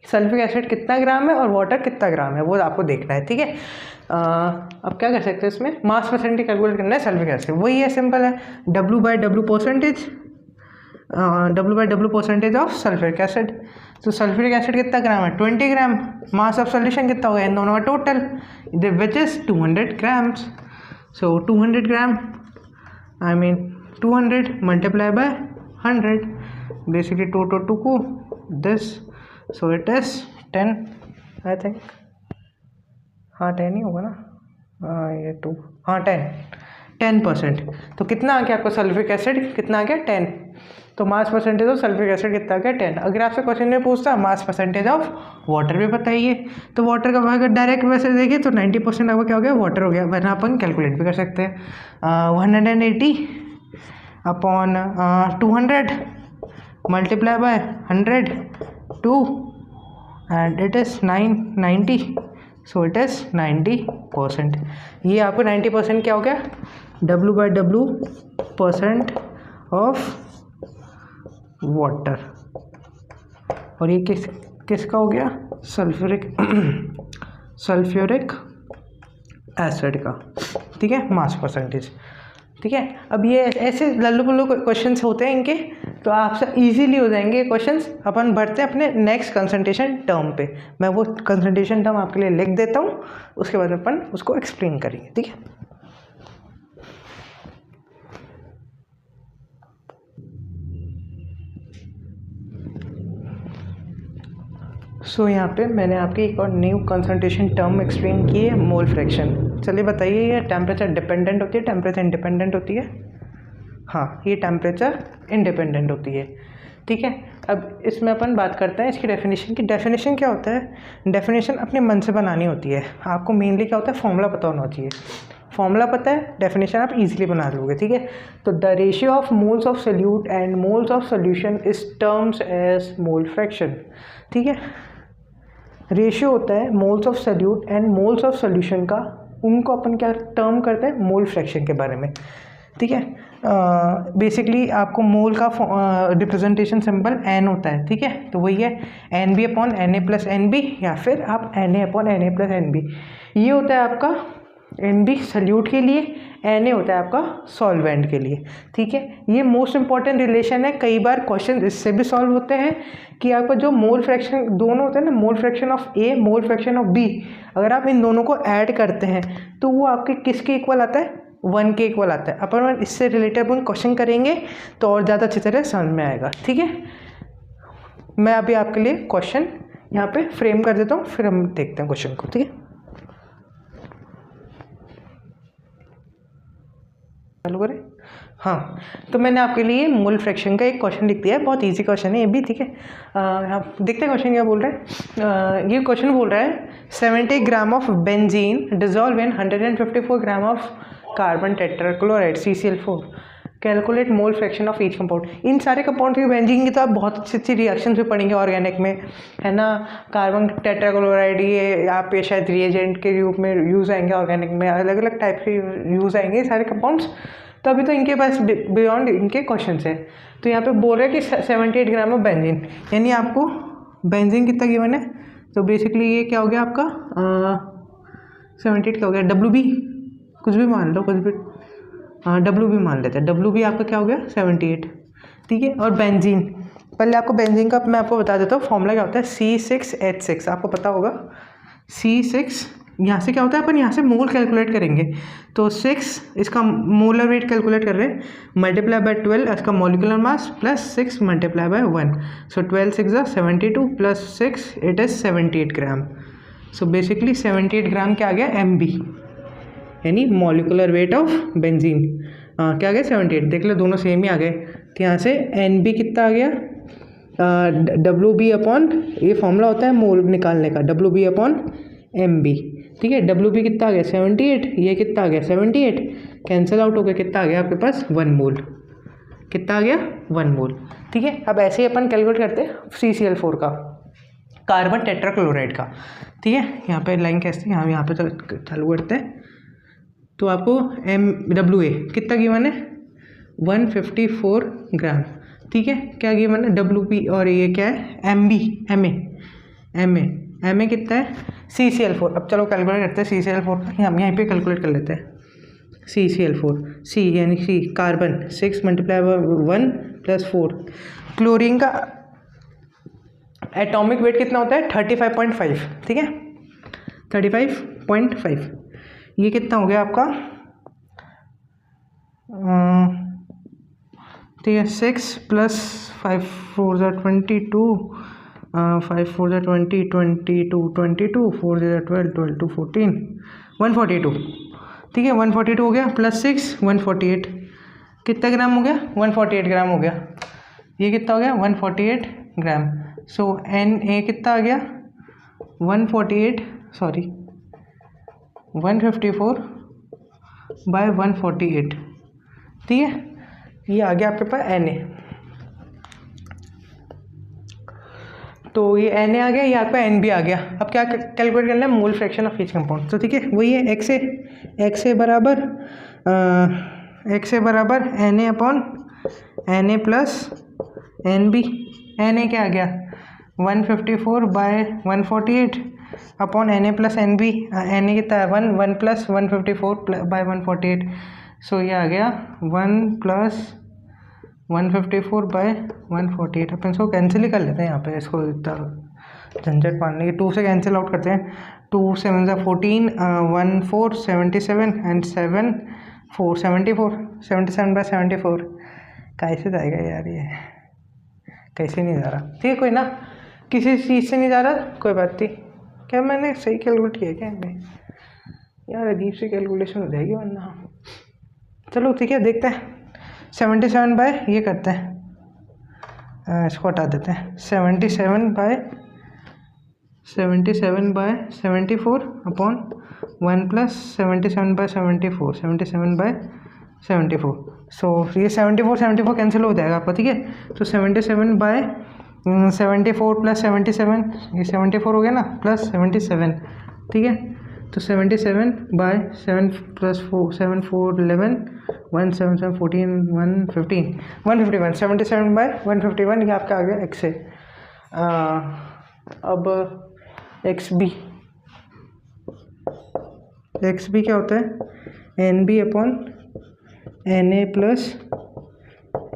सल्फ्यूरिक एसिड कितना ग्राम है और वाटर कितना ग्राम है वो आपको देखना है, ठीक है। अब क्या कर सकते हैं इसमें, मास परसेंटेज कैलकुलेट करना है सल्फ्यूरिक एसिड, वही है, सिंपल है, W/W percentage, W/W percentage of sulphuric acid. तो सल्फ्यूरिक एसिड कितना ग्राम है 20 ग्राम, मास ऑफ सॉल्यूशन कितना हो गया इन दोनों का total, which is 200 grams, so 200 gram I mean 200 multiply by 100, basically 2 को this, so it is 10 I think, हाँ 10 ही होगा ना, ये 2, हाँ 10 10%। तो कितना आ गया आपका सल्फ्यूरिक एसिड, कितना आ गया 10। तो मास परसेंटेज ऑफ सल्फ्यूरिक एसिड कितना आ गया 10। अगर आपसे क्वेश्चन में पूछता मास परसेंटेज ऑफ वाटर भी बताइए, तो वाटर का अगर डायरेक्ट वैसे देखिए तो 90% आपका क्या हो गया, वाटर हो गया, वरना अपन कैलकुलेट भी कर सकते हैं। 180 upon 200 multiply by 100 2 and it is 990, so it is 90%। ये आपको 90% क्या हो गया, W/W परसेंट ऑफ वाटर। और ये किसका हो गया, सल्फ्यूरिक एसिड का, ठीक है, मास परसेंटेज। ठीक है, अब ये ऐसे लल्लू पुल्लू क्वेश्चंस होते हैं इनके, तो आपसे इजीली हो जाएंगे क्वेश्चंस। अपन बढ़ते हैं अपने नेक्स्ट कंसंट्रेशन टर्म पे। मैं वो कंसंट्रेशन टर्म आपके लिए लिख देता हूँ, उसके बाद अपन उसको एक्सप्लेन करेंगे। ठीक है, सो यहाँ पे मैंने आपकी एक और न्यू कंसंट्रेशन टर्म एक्सप्लेन की है, मोल फ्रैक्शन। चलिए बताइए, ये टेम्परेचर डिपेंडेंट होती है, टेम्परेचर इंडिपेंडेंट होती है? हाँ, ये टेम्परेचर इंडिपेंडेंट होती है। ठीक है, अब इसमें अपन बात करते हैं इसकी डेफिनेशन की। डेफिनेशन क्या होता है, डेफिनेशन अपने मन से बनानी होती है। आपको मेनली क्या होता है, फॉर्मूला पता होना चाहिए। फॉर्मूला पता है, डेफिनेशन आप इजीली बना लोगे। ठीक है, तो the ratio of moles of solute and moles of solution is terms as mole fraction. ठीक है, रेशियो होता है moles of solute and moles of solution का, उनको अपन क्या टर्म करते हैं, मोल फ्रैक्शन के बारे में। ठीक है, बेसिकली आपको मोल का रिप्रेजेंटेशन सिंबल एन होता है। ठीक है, तो वही है N B upon N A plus N B, या फिर आप N A upon N A plus N B. ये होता है आपका एन बी सल्यूट के लिए, एन ए होता है आपका सॉल्वेंट के लिए। ठीक है, ये मोस्ट इंपॉर्टेंट रिलेशन है। कई बार क्वेश्चन इससे भी सॉल्व होते हैं कि आपका जो मोल फ्रैक्शन दोनों होते हैं ना, mole fraction of A, mole fraction of B, अगर आप इन दोनों को ऐड करते हैं तो वो आपके किसके इक्वल आता है, 1 के इक्वल आता है। अपन इससे रिलेटेड अपन क्वेश्चन करेंगे तो और ज़्यादा अच्छी तरह समझ में आएगा। ठीक है, मैं अभी आपके लिए क्वेश्चन यहाँ पे फ्रेम कर देता हूँ, फिर हम देखते हैं क्वेश्चन को। ठीक है, चालू करें। हाँ, तो मैंने आपके लिए मोल फ्रैक्शन का एक क्वेश्चन लिख दिया है, बहुत इजी क्वेश्चन है ये भी। ठीक है, आप देखते हैं क्वेश्चन क्या बोल रहा है। ये क्वेश्चन बोल रहा है 70 gram of benzene dissolve in 154 gram of carbon tetrachloride CCl4, calculate mole fraction of each compound. इन सारे कंपाउंड की बेंजीन की तो आप बहुत अच्छी अच्छी रिएक्शन भी पढ़ेंगे ऑर्गेनिक में, है ना। कार्बन टेट्राक्लोराइड ये आप ये शायद रिएजेंट के रूप में यूज़ आएंगे ऑर्गेनिक में, अलग अलग टाइप के यूज़ आएंगे सारे कंपाउंड्स। तो अभी तो इनके पास बियॉन्ड इनके क्वेश्चन है। तो यहाँ पे बोल रहे हैं कि 78 ग्राम ऑफ बेंजीन, यानी आपको बेंजीन कितना गिवन है, तो बेसिकली ये क्या हो गया आपका 78 क्या हो गया, WB कुछ भी मान लो, कुछ भी, हाँ WB मान लेते हैं। WB आपका क्या हो गया 78। ठीक है, और बेंजीन, पहले आपको बेंजीन का मैं आपको बता देता हूँ फॉर्मूला क्या होता है, C6H6, आपको पता होगा। C6 यहाँ से क्या होता है, अपन यहाँ से मोल कैलकुलेट करेंगे, तो 6 इसका मोलर वेट कैलकुलेट कर रहे हैं, मल्टीप्लाई बाय 12 इसका molecular mass plus 6 multiply by 1, so 12 6 72 plus 6 it is 78 gram. So basically 78 ग्राम क्या आ गया, MB, यानी मॉलिक्यूलर वेट ऑफ बेंजीन। क्या आ गया 78, देख लो दोनों सेम ही आ गए। तो यहाँ से NB कितना आ गया, WB अपॉन, ये फॉर्मूला होता है मोल निकालने का, WB अपॉन MB। ठीक है, WB कितना आ गया 78, ये कितना आ गया 78, कैंसिल आउट हो गया, कितना आ गया आपके पास 1 मोल, कितना आ गया 1 मोल। ठीक है, अब ऐसे ही अपन कैलकुलेट करते हैं CCl4 का, कार्बन टेट्राक्लोराइड का। ठीक है, यहाँ पे लाइन कैसे, यहाँ पे तो चालू करते हैं। तो आपको MWA कितना गिवन है 154 ग्राम। ठीक है, क्या गिवन है WB, और ये क्या है MB, MA कितना है CCl4। अब चलो कैलकुलेट करते हैं CCl4 का, हम यहीं पे कैलकुलेट कर लेते हैं। CCl4, C यानी C carbon, 6 multiply 1 plus 4। Chlorine का एटॉमिक वेट कितना होता है 35.5। ठीक है, 35.5, ये कितना हो गया आपका, ठीक है 6 प्लस 5 4 22, 5 4 20 22 22, 4 12 12 2 14, 142। ठीक है, 142 हो गया, प्लस 6 148, कितना ग्राम हो गया? 148 ग्राम हो गया। ये कितना हो गया? 148 ग्राम। सो एन ए कितना आ गया? 154 बाय 148, ठीक है, ये आ गया आपके पास एन ए। तो ये एन ए आ गया, ये आपका एन बी आ गया। अब क्या कैलकुलेट करना है? Mole fraction of each compound. तो ठीक है, वही है एक्स ए बराबर N A upon N A plus N B. N A क्या आ गया? 154 by 148 upon N A plus N B. N A कितना है? 1 प्लस 154 बाय 148। सो ये आ गया 1 प्लस 154 बाय 148। अपन इसको कैंसिल ही कर लेते हैं यहाँ पे, इसको इतना झंझट पालने की 2 से कैंसिल आउट करते हैं। 2 7 14, 1 4 77 एंड 7 4 74, 77 बाय 74। कैसे जाएगा यार ये? कैसे नहीं जा रहा? ठीक है, कोई ना, किसी चीज़ से नहीं जा रहा, कोई बात नहीं। क्या मैंने सही कैलकुलेट किया क्या इनमें? यार अजीब सी कैलकुलेशन हो जाएगी वरना। चलो ठीक है, देखते हैं। 77 बाय ये करते हैं, इसको हटा देते हैं। 77 by 74 upon 1 plus 77 by 74, 77 by 74। So ये 74 कैंसिल हो जाएगा आपका, ठीक है। तो 77 बाय 74 प्लस 77, ये 74 हो गया ना, प्लस 77, ठीक है। तो 77 बाय 7 प्लस 4 7 4 11 1 7 7 14 115 151, 77 बाय 151, ये आपका आ गया एक्स ए। अब एक्स बी क्या होता है? N B upon N A plus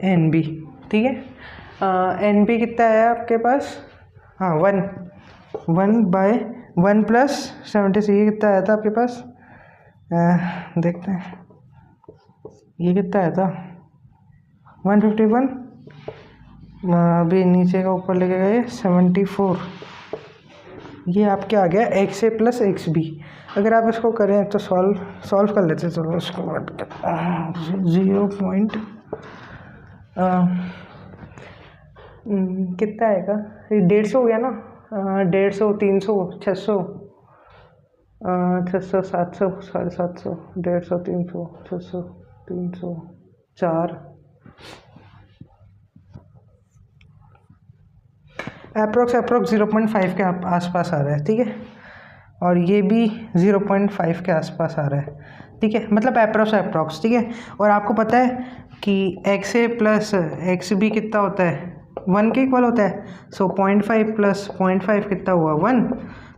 N B, ठीक है। एन बी कितना है आपके पास? हाँ 1 बाय 1 प्लस 76, ये कितना आया था आपके पास? देखते हैं ये कितना आया था? 151, अभी नीचे का ऊपर लेके गए 74, ये आपके आ गया एक्स ए प्लस एक्स बी। अगर आप इसको करें तो सॉल्व कर लेते। चलो इसको 0 पॉइंट कितना आएगा? ये 150 हो गया ना, 150 300 600 600 700 750, 150 300 600 300 4, अप्रोक्स 0.5 के आसपास आ रहा है, ठीक है। और ये भी 0.5 के आसपास आ रहा है, ठीक है, मतलब अप्रोक्स, ठीक है। और आपको पता है कि एक्स ए प्लस एक्स बी कितना होता है? 1 के इक्वल होता है। सो 0.5 प्लस 0.5 कितना हुआ? 1।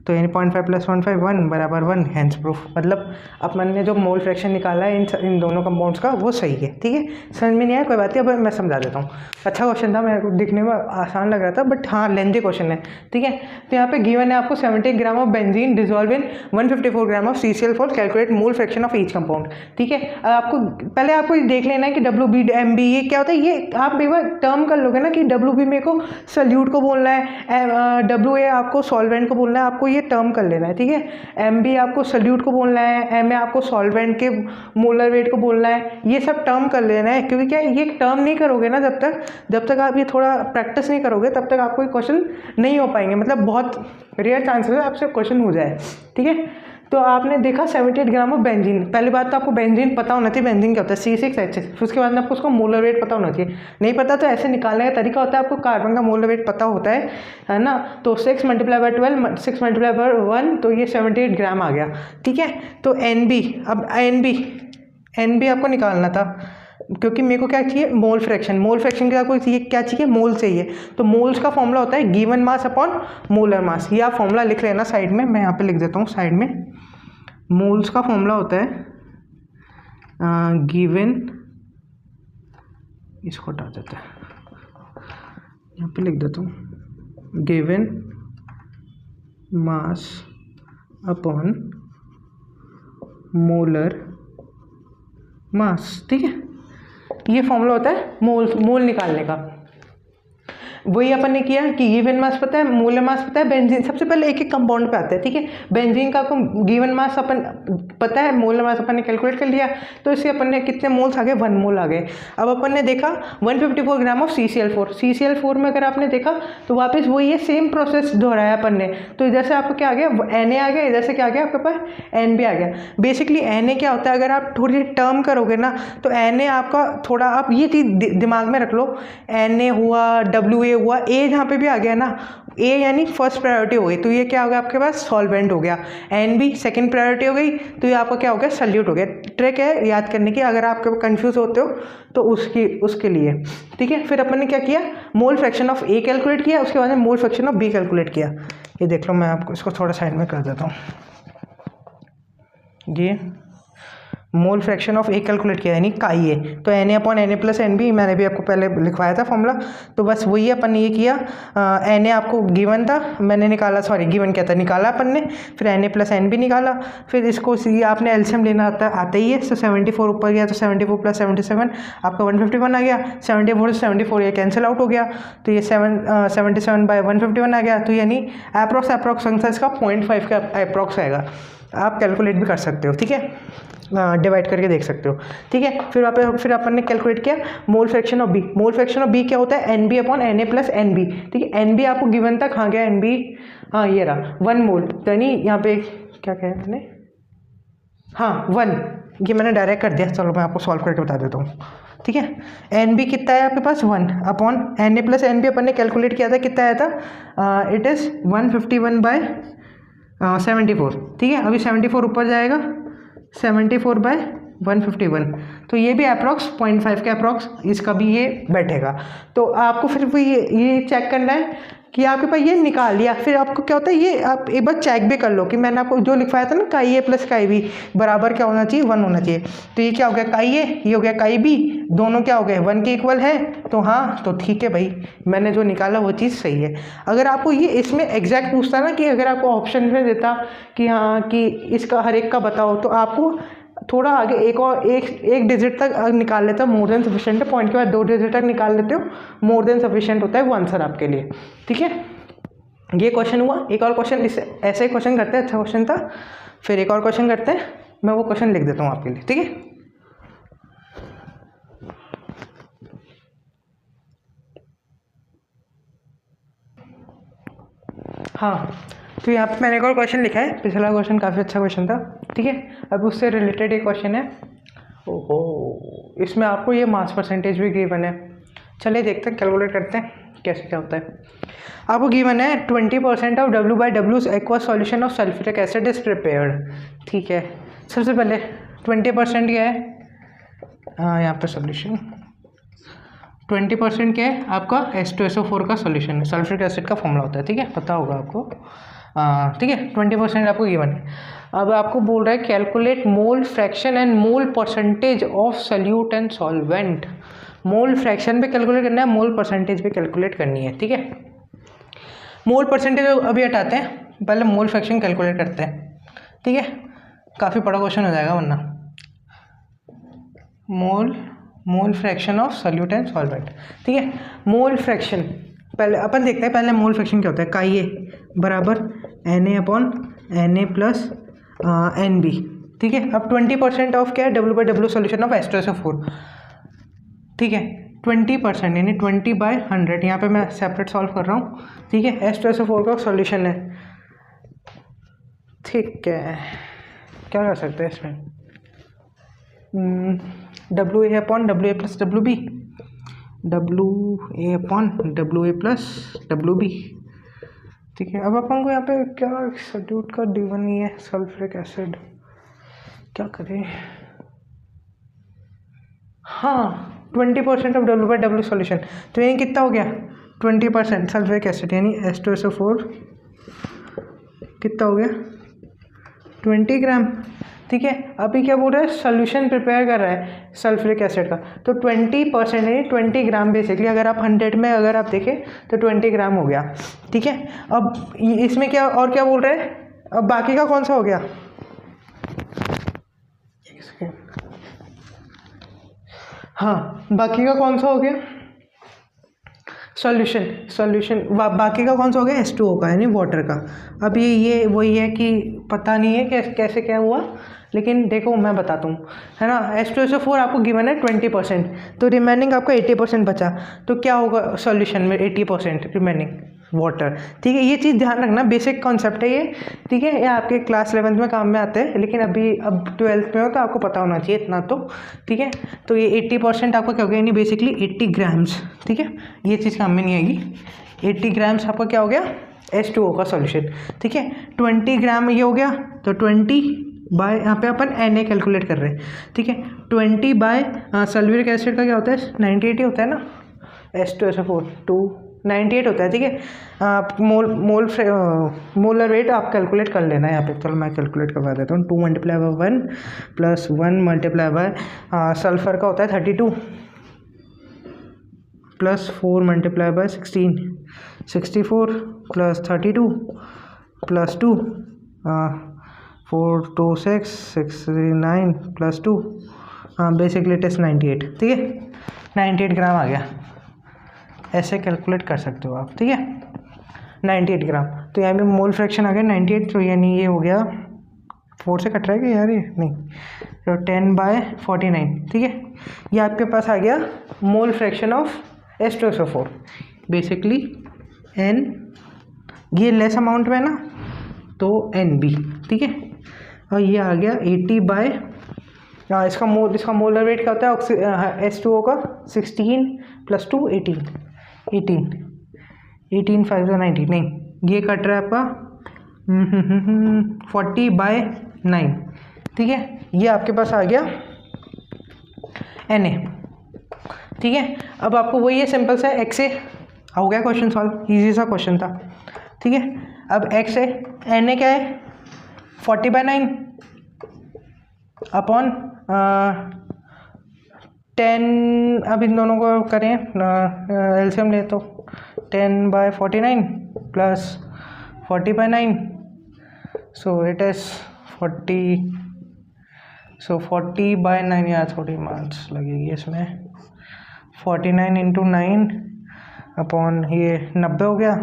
तो यानी 0.5 प्लस 1 बराबर 1, हैंस प्रूफ। मतलब अपन ने जो मोल फ्रैक्शन निकाला है इन दोनों कंपाउंड्स का, वो सही है, ठीक है। समझ में नहीं आया, कोई बात नहीं, अब मैं समझा देता हूँ। अच्छा क्वेश्चन था, मेरे को दिखने में आसान लग रहा था, बट हाँ लेंथी क्वेश्चन है, ठीक है। तो यहाँ पे गिवन है आपको 70 gram of benzene dissolve in 154 gram of CCl for calculate mole fraction of each compound, ठीक है। आपको पहले आपको देख लेना है कि WB MB ये क्या होता है। ये आप एक बार टर्म कर लोगे ना कि WB मेरे को सल्यूट को बोलना है, WA आपको सॉल्वेंट को बोलना है, आपको ये टर्म कर लेना है, ठीक है। MB आपको सल्यूट को बोलना है, MA आपको सॉल्वेंट के मोलर वेट को बोलना है, ये सब टर्म कर लेना है। क्योंकि क्या ये टर्म नहीं करोगे ना, जब तक आप ये थोड़ा प्रैक्टिस नहीं करोगे तब तक आपको ये क्वेश्चन नहीं हो पाएंगे। मतलब बहुत रेयर चांसेस है आपसे क्वेश्चन हो जाए, ठीक है। तो आपने देखा 78 ग्राम ऑफ बेंजीन। पहली बात तो आपको बेंजीन पता होना चाहिए, बेंजीन क्या होता है, C6H6। फिर उसके बाद में आपको उसको मोलर वेट पता होना चाहिए। नहीं पता तो ऐसे निकालने का तरीका होता है, आपको कार्बन का मोलर वेट पता होता है ना। तो 6 × 12 6 × 1, तो ये 78 ग्राम आ गया, ठीक है। तो NB, अब NB आपको निकालना था, क्योंकि मेरे को क्या चाहिए? मोल फ्रैक्शन के आपको ये क्या चाहिए? मोल चाहिए। तो मोल्स का फॉर्मूला होता है given mass upon molar mass. ये आप फॉर्मूला लिख लेना साइड में, मैं यहाँ पे लिख देता हूँ साइड में। मोल्स का फॉर्मूला होता है गिवन, इसको हटा देते हैं, यहाँ पे लिख देता हूँ given mass upon molar mass, ठीक है। ये फॉर्मूला होता है मोल निकालने का। वही अपन ने किया कि गिवन मास पता है, मोलर मास पता है, बेंजीन सबसे पहले एक एक कंपाउंड पे आता है, ठीक है। बेंजीन का आपको गिवन मास अपन पता है, मोलर मास अपन ने कैलकुलेट कर लिया, तो इससे अपन ने कितने मोल्स आ गए, 1 मोल आ गए। अब अपन ने देखा 154 ग्राम ऑफ CCl4, CCl4 में अगर आपने देखा तो वापस वही है, सेम प्रोसेस दोहराया अपन ने। तो इधर से आपको क्या आ गया, Na आ गया, इधर से क्या आ गया आपके पास, Nb आ गया। बेसिकली Na क्या होता है, अगर आप थोड़ी टर्म करोगे ना तो Na आपका थोड़ा, आप ये चीज़ दिमाग में रख लो, Na हुआ, Wa हुआ, A जहाँ पे भी आ गया ना, A यानी फर्स्ट प्रायोरिटी हो गई, तो ये क्या हो गया आपके पास, सॉल्वेंट हो गया। Nb सेकंड प्रायोरिटी हो गई, तो ये आपका क्या हो गया, सल्यूट हो गया। ट्रिक है याद करने की, अगर आप कंफ्यूज होते हो तो उसके लिए, ठीक है। फिर अपन ने क्या किया, mole fraction of A calculate किया, उसके बाद में मोल फ्रैक्शन ऑफ B कैलकुलेट किया। ये देख लो, मैं आपको इसको थोड़ा साइड में कर देता हूँ। ये मोल फ्रैक्शन ऑफ A कैलकुलेट किया यानी काई A, तो Na/Na + Nb मैंने भी आपको पहले लिखवाया था फॉर्मूला, तो बस वही अपन ने ये किया। Na आपको गिवन था, मैंने निकाला, सॉरी गिवन क्या था, निकाला अपन ने, फिर Na + Nb निकाला, फिर इसको ये आपने एलसीएम लेना आता ही है। तो 74 ऊपर गया तो 74 + 77 आपका 151 आ गया, 74 से 74 ये कैंसिल आउट हो गया, तो ये 77/151 आ गया, तो यानी अप्रॉक्स आंसर इसका 0.5 का अप्रॉक्स आएगा। आप कैलकुलेट भी कर सकते हो, ठीक है, डिवाइड करके देख सकते हो, ठीक है। फिर अपन ने कैलकुलेट किया mole fraction of B. Mole fraction of B क्या होता है, Nb/Na + Nb, ठीक है। Nb आपको गिवन था, कहाँ गया Nb, हाँ ये रहा 1 मोल, तो यानी यहाँ पे क्या कहा मैंने, हाँ 1, ये मैंने डायरेक्ट कर दिया, चलो मैं आपको सॉल्व करके बता देता हूँ, ठीक है। Nb कितना है आपके पास, 1/Na + Nb अपन ने कैलकुलेट किया था, कितना आया था, इट इज़ 151/74, ठीक है। अभी 74 ऊपर जाएगा, 74/151, तो ये भी अप्रॉक्स 0.5 का अप्रॉक्स इसका भी ये बैठेगा। तो आपको फिर वो ये चेक करना है कि आपके पास ये निकाल लिया, फिर आपको क्या होता है, ये आप एक बार चेक भी कर लो कि मैंने आपको जो लिखवाया था ना, काई A + काई B बराबर क्या होना चाहिए, 1 होना चाहिए। तो ये क्या हो गया, काई A, ये हो गया काई B, दोनों क्या हो गए, 1 के इक्वल है, तो हाँ, तो ठीक है भाई, मैंने जो निकाला वो चीज़ सही है। अगर आपको ये इसमें एग्जैक्ट पूछता ना, कि अगर आपको ऑप्शन में देता कि हाँ कि इसका हर एक का बताओ, तो आपको थोड़ा आगे एक डिजिट तक निकाल लेते हो, मोर देन सफिशिएंट है। पॉइंट के बाद 2 डिजिट तक निकाल लेते हो, मोर देन सफिशिएंट होता है वो आंसर आपके लिए, ठीक है। ये क्वेश्चन हुआ। एक और क्वेश्चन ऐसे ही क्वेश्चन करते हैं, अच्छा क्वेश्चन था, फिर एक और क्वेश्चन करते हैं, मैं वो क्वेश्चन लिख देता हूँ आपके लिए, ठीक है। हाँ, तो यहाँ पे मैंने एक और क्वेश्चन लिखा है, पिछला क्वेश्चन काफ़ी अच्छा क्वेश्चन था, ठीक है। अब उससे रिलेटेड एक क्वेश्चन है, ओहो, इसमें आपको ये मास परसेंटेज भी गिवन है। चलिए देखते हैं, कैलकुलेट करते हैं कैसे क्या होता है। आपको गिवन है 20% of W/W aqueous solution of sulphuric acid is prepared, ठीक है। सबसे पहले 20% क्या है, यहाँ पे सॉल्यूशन 20% क्या है आपका, H2SO4 का सॉल्यूशन है, सल्फ्यूरिक एसिड का फॉर्मूला होता है, ठीक है, पता होगा आपको, ठीक है। 20% आपको गिवन है। अब आपको बोल रहा है calculate mole fraction and mole percentage of solute and solvent. Mole fraction भी कैलकुलेट करना है, मोल परसेंटेज भी कैलकुलेट करनी है, ठीक है। मोल परसेंटेज अभी हटाते हैं, पहले मोल फ्रैक्शन कैलकुलेट करते हैं, ठीक है, काफ़ी बड़ा क्वेश्चन हो जाएगा वरना। मोल fraction of solute and solvent, ठीक है। मोल फ्रैक्शन पहले अपन देखते हैं, पहले मोल फ्रैक्शन क्या होता है, काई A बराबर Na/Na + Nb, ठीक है। अब 20% ऑफ क्या है, W/W सॉल्यूशन ऑफ H2SO4, ठीक है। 20% यानी 20/100, यहाँ पे मैं सेपरेट सॉल्व कर रहा हूँ, ठीक है। H2SO4 का सॉल्यूशन है, ठीक है। क्या कर सकते हैं इसमें, WA/WA + WB, WA/WA + WB, ठीक है। अब अपन को यहाँ पे क्या सल्यूट का गिवन नहीं है, सल्फ्यूरिक एसिड, क्या करें, हाँ 20% ऑफ W/W सॉल्यूशन, तो ये कितना हो गया, 20% सल्फ्यूरिक एसिड यानी H2SO4 कितना हो गया, 20 ग्राम, ठीक है। अभी क्या बोल रहा है, सोल्यूशन प्रिपेयर कर रहा है सल्फ्यूरिक एसिड का, तो 20% यानी 20 ग्राम बेसिकली, अगर आप 100 में अगर आप देखें तो 20 ग्राम हो गया, ठीक है। अब इसमें क्या और क्या बोल रहे हैं, अब बाकी का कौन सा हो गया, हाँ बाकी का कौन सा हो गया, सॉल्यूशन बाकी का कौन सा हो गया, H2O का यानी वाटर का। अब ये वही है कि पता नहीं है कि कैसे क्या हुआ, लेकिन देखो मैं बताता हूँ, है ना। H2SO4 आपको गिवन है 20%, तो रिमेनिंग आपका 80% बचा, तो क्या होगा सॉल्यूशन में 80% रिमेनिंग वाटर। ठीक है, ये चीज़ ध्यान रखना, बेसिक कॉन्सेप्ट है ये। ठीक है, ये आपके क्लास 11th में काम में आते हैं, लेकिन अब 12th में हो तो आपको पता होना चाहिए इतना तो। ठीक है, तो ये 80% आपका क्या हो गया, यानी बेसिकली 80 ग्राम्स। ठीक है, ये चीज़ काम में नहीं आएगी। 80 ग्राम्स आपका क्या हो गया, H2O का सॉल्यूशन। ठीक है, 20 ग्राम ये हो गया, तो 20 बाय यहाँ पे अपन Na कैलकुलेट कर रहे हैं। ठीक है, 20 बाय सल्फ्यूरिक एसिड का क्या होता है, 98 होता है ना, H2SO4 98 होता है। ठीक है, मोलर वेट आप कैलकुलेट कर लेना यहाँ पे। चलो मैं कैलकुलेट करवा देता हूँ। 2 multiply by 1 plus 1 multiply by sulphur का होता है 32 plus 4 multiply by 16 64 plus 32 plus 2 4 2 6 6 9 plus 2 basically it is 98। ठीक है, 98 ग्राम आ गया, ऐसे कैलकुलेट कर सकते हो आप। ठीक है, 98 ग्राम, तो यहाँ पे मोल फ्रैक्शन आ गया 98, तो यानी ये हो गया 4 से कट रहा है क्या यार, ये नहीं, तो 10/49। ठीक है, ये आपके पास आ गया मोल fraction of H2SO4, basically N, ये लेस अमाउंट में ना तो NB। ठीक है, और ये आ गया 80 बाय इसका मोलर वेट क्या होता है H2O का 16 प्लस 2 18 5 90, नहीं ये कट रहा है आपका 40/9। ठीक है, ये आपके पास आ गया Na। ठीक है, अब आपको वही है सिंपल सा x से हो गया क्वेश्चन सॉल्व, इजी सा क्वेश्चन था। ठीक है, अब x है, Na क्या है 40/9 अपॉन 10, अब इन दोनों को करें एलसीएम ले तो 10/49 प्लस 40/9, सो इट इज 40, सो 40/9, यार थोड़ी मार्क्स लगेगी इसमें। 49 इंटू 9 अपॉन ये 90 हो गया,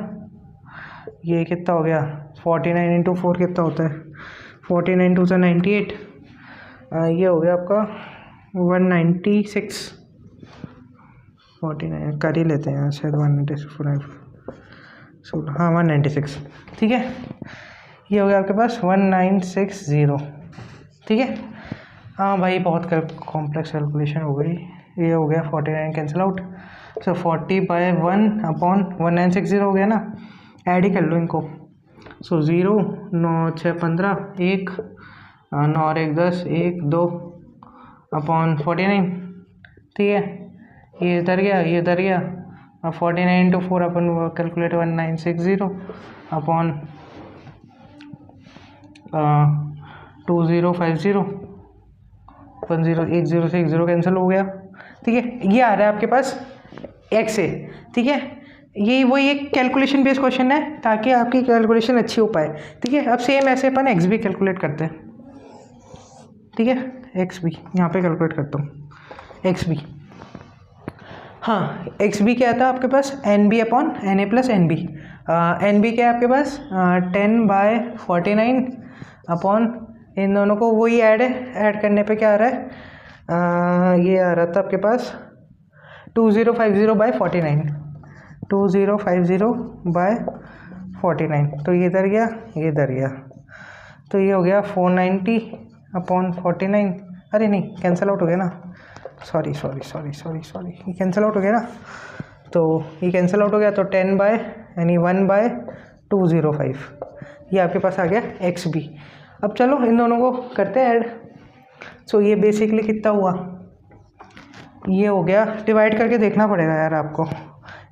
ये कितना हो गया 49 इंटू 4 कितना होता है, 49 2 98, ये हो गया आपका 196। 49 कर ही लेते हैं शायद 196, हाँ 196। ठीक है, ये हो गया आपके पास 1960। ठीक है, हाँ भाई बहुत कॉम्प्लेक्स कैलकुलेशन हो गई। ये हो गया 49 कैंसिल आउट, सो 40/1 अपॉन 1960 हो गया ना, ऐड ही कर लो इनको। सो 0 9 6 15 1 9 और 1 10 1 2 अपॉन 49। ठीक है, ये इधर गया ये इधर गया, अब 49 इंटू 4 अपन कैलकुलेट 1960 अपॉन 2050 10 1 0 से 1 0 कैंसिल हो गया। ठीक है, ये आ रहा है आपके पास x से। ठीक है, ये वही एक कैलकुलेशन बेस्ड क्वेश्चन है ताकि आपकी कैलकुलेशन अच्छी हो पाए। ठीक है, अब सेम ऐसे अपन x भी कैलकुलेट करते हैं। ठीक है, x भी यहाँ पे कैलकुलेट करता हूँ, x भी, हाँ एक्स बी क्या था आपके पास NB upon Na plus NB। NB क्या है आपके पास 10/49 अपॉन इन दोनों को वही ऐड करने पे क्या आ रहा है, ये आ रहा था आपके पास 2050/49, 2050/49, तो ये इधर गया ये इधर गया, तो ये हो गया 490 अपॉन 49, अरे नहीं कैंसिल आउट हो गया ना, सॉरी ये कैंसिल आउट हो गया ना, तो ये कैंसिल आउट हो गया, तो 1/205, ये आपके पास आ गया XB। अब चलो इन दोनों को करते हैं ऐड। सो ये बेसिकली कितना हुआ, ये हो गया, डिवाइड करके देखना पड़ेगा यार आपको,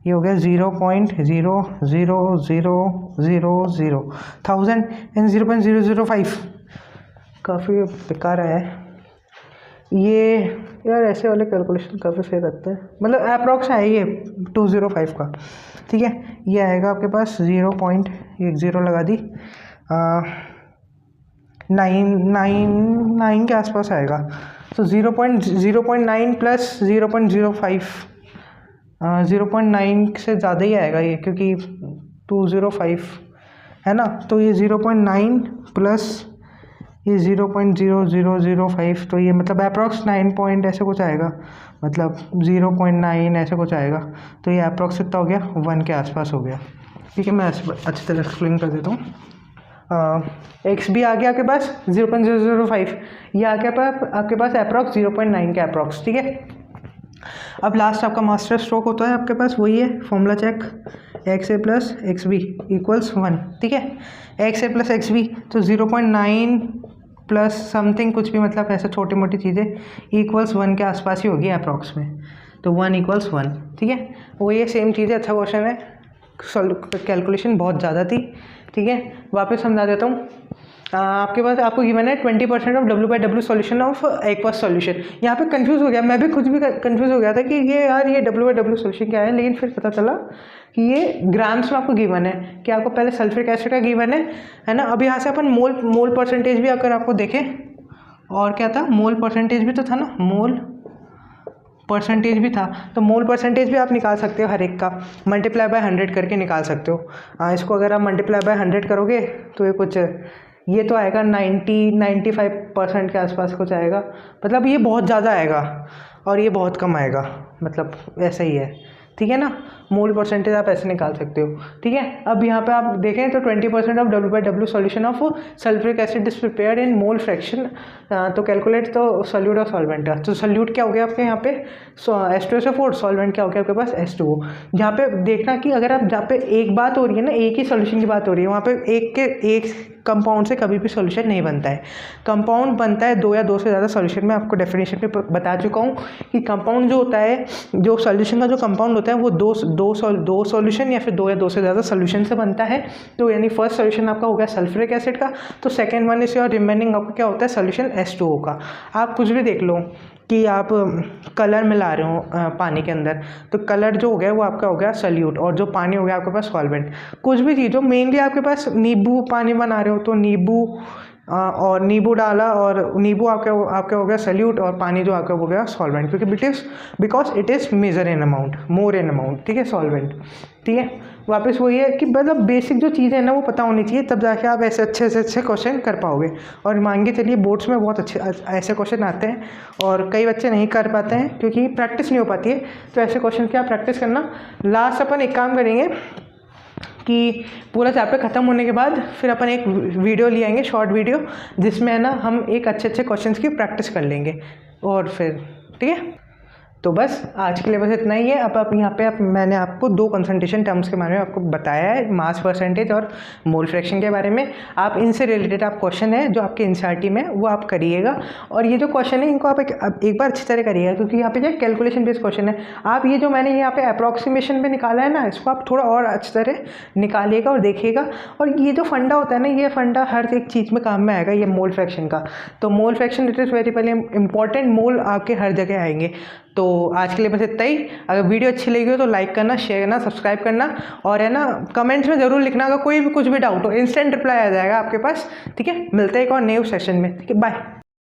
ये हो गया 0.00000 एंड 0.005, काफ़ी बेकार है ये यार, ऐसे वाले कैलकुलेशन काफ़ी सही रहते हैं, मतलब अप्रॉक्स है ये 205 का। ठीक है, ये आएगा आपके पास 0.10 लगा दी 9 के आसपास आएगा, तो 0.9 प्लस 0.05 0.9 से ज़्यादा ही आएगा ये, क्योंकि 205 है ना, तो ये 0.9 प्लस ये 0.0005, तो ये मतलब अप्रॉक्स 9 पॉइंट ऐसे कुछ आएगा, मतलब 0.9 ऐसे कुछ आएगा। तो ये अप्रॉक्स कितना हो गया, 1 के आसपास हो गया। ठीक है, मैं अच्छी तरह एक्सप्लेन कर देता हूँ। एक्स भी आ गया आपके पास 0.005, ये आ गया आपके पास अप्रॉक्स 0.9 के अप्रॉक्स। ठीक है, अब लास्ट आपका मास्टर स्ट्रोक होता है आपके पास, वही है फॉर्मूला चेक, एक्स ए प्लस एक्स बी इक्वल्स 1। ठीक है, एक्स ए प्लस एक्स बी, तो 0.9 प्लस समथिंग कुछ भी, मतलब ऐसे छोटी मोटी चीज़ें, इक्वल्स 1 के आसपास ही होगी अप्रॉक्स में, तो 1 इक्वल्स 1। ठीक है, वो ये सेम चीज़ है। अच्छा क्वेश्चन है, कैलकुलेशन बहुत ज़्यादा थी। ठीक है, वापस समझा देता हूँ। आपके पास आपको गिवन है 20% of W/W solution of aqueous solution. यहाँ पे कंफ्यूज हो गया, मैं भी खुद भी कंफ्यूज हो गया था कि ये यार ये W/W सॉल्यूशन क्या है, लेकिन फिर पता चला कि ये ग्राम्स में आपको गिवन है, कि आपको पहले सल्फ्यूरिक एसिड का गिवन है ना। अब यहाँ से अपन मोल परसेंटेज भी अगर आपको देखें, और क्या था, मोल परसेंटेज भी तो था ना, मोल परसेंटेज भी था, तो मोल परसेंटेज भी आप निकाल सकते हो हर एक का, मल्टीप्लाई बाय 100 करके निकाल सकते हो। इसको अगर आप मल्टीप्लाई बाय 100 करोगे तो ये कुछ, ये तो आएगा 95% के आसपास कुछ आएगा, मतलब ये बहुत ज़्यादा आएगा और ये बहुत कम आएगा, मतलब ऐसा ही है। ठीक है ना, मोल परसेंटेज आप ऐसे निकाल सकते हो। ठीक है, अब यहाँ पे आप देखें तो 20% of W/W solution of sulphuric acid is prepared in mole fraction, तो कैलकुलेट तो सॉल्यूट और सॉल्वेंट है। तो सॉल्यूट क्या हो गया आपके यहाँ पे H2SO4, सॉल्वेंट क्या हो गया आपके पास H2O। यहाँ पे देखना कि अगर आप जहाँ पे एक बात हो रही है ना, एक ही सॉल्यूशन की बात हो रही है, वहाँ पे एक कंपाउंड से कभी भी सॉल्यूशन नहीं बनता है। कंपाउंड बनता है 2 या 2 से ज़्यादा सॉल्यूशन में। आपको डेफिनेशन में बता चुका हूँ कि कंपाउंड जो होता है, जो सॉल्यूशन का जो कंपाउंड होता है वो दो सॉल्यूशन या फिर 2 या 2 से ज़्यादा सॉल्यूशन से बनता है। तो यानी फर्स्ट सॉल्यूशन आपका हो गया सल्फ्यूरिक एसिड का, तो सेकेंड वन इस और रिमेनिंग आपका क्या होता है, सॉल्यूशन H2O का। आप कुछ भी देख लो कि आप कलर मिला रहे हो पानी के अंदर, तो कलर जो हो गया वो आपका हो गया सॉल्यूट, और जो पानी हो गया आपके पास सॉल्वेंट। कुछ भी चीज़ हो, मेनली आपके पास नींबू पानी बना रहे हो तो नींबू और नींबू डाला, और नींबू आपका हो गया सॉल्यूट, और पानी जो आपका हो गया सॉल्वेंट, क्योंकि because it is major in amount, more in amount. ठीक है, सॉल्वेंट। ठीक है, वापस वही है कि मतलब बेसिक जो चीज़ें हैं ना वो पता होनी चाहिए, तब जाके आप ऐसे अच्छे से अच्छे क्वेश्चन कर पाओगे। और मान के चलिए बोर्ड्स में बहुत अच्छे ऐसे क्वेश्चन आते हैं, और कई बच्चे नहीं कर पाते हैं क्योंकि प्रैक्टिस नहीं हो पाती है। तो ऐसे क्वेश्चन की आप प्रैक्टिस करना। लास्ट अपन एक काम करेंगे कि पूरा चैप्टर ख़त्म होने के बाद फिर अपन एक वीडियो ले आएंगे, शॉर्ट वीडियो, जिसमें है ना हम एक अच्छे क्वेश्चंस की प्रैक्टिस कर लेंगे, और फिर ठीक है। तो बस आज के लिए बस इतना ही है। अब यहाँ पे मैंने आपको 2 कंसंट्रेशन टर्म्स के बारे में आपको बताया है, मास परसेंटेज और मोल फ्रैक्शन के बारे में। आप इनसे रिलेटेड आप क्वेश्चन है जो आपके एनसीईआरटी में वो आप करिएगा, और ये जो क्वेश्चन है इनको आप एक बार अच्छी तरह करिएगा, क्योंकि यहाँ पे क्या कैलकुलेशन बेस्ड क्वेश्चन है। आप ये जो मैंने यहाँ पे अप्रॉक्सीमेशन में निकाला है ना, इसको आप थोड़ा और अच्छी तरह निकालिएगा और देखिएगा। और ये जो फंडा होता है ना, ये फंडा हर एक चीज़ में काम में आएगा, ये मोल फ्रैक्शन का। तो mole fraction it is very पहले इंपॉर्टेंट, मोल आपके हर जगह आएंगे। तो आज के लिए बस इतना ही। अगर वीडियो अच्छी लगी हो तो लाइक करना, शेयर करना, सब्सक्राइब करना, और है ना कमेंट्स में ज़रूर लिखना अगर कोई भी कुछ भी डाउट हो, इंस्टेंट रिप्लाई आ जाएगा आपके पास। ठीक है, मिलते हैं एक और न्यू सेशन में। ठीक है, बाय।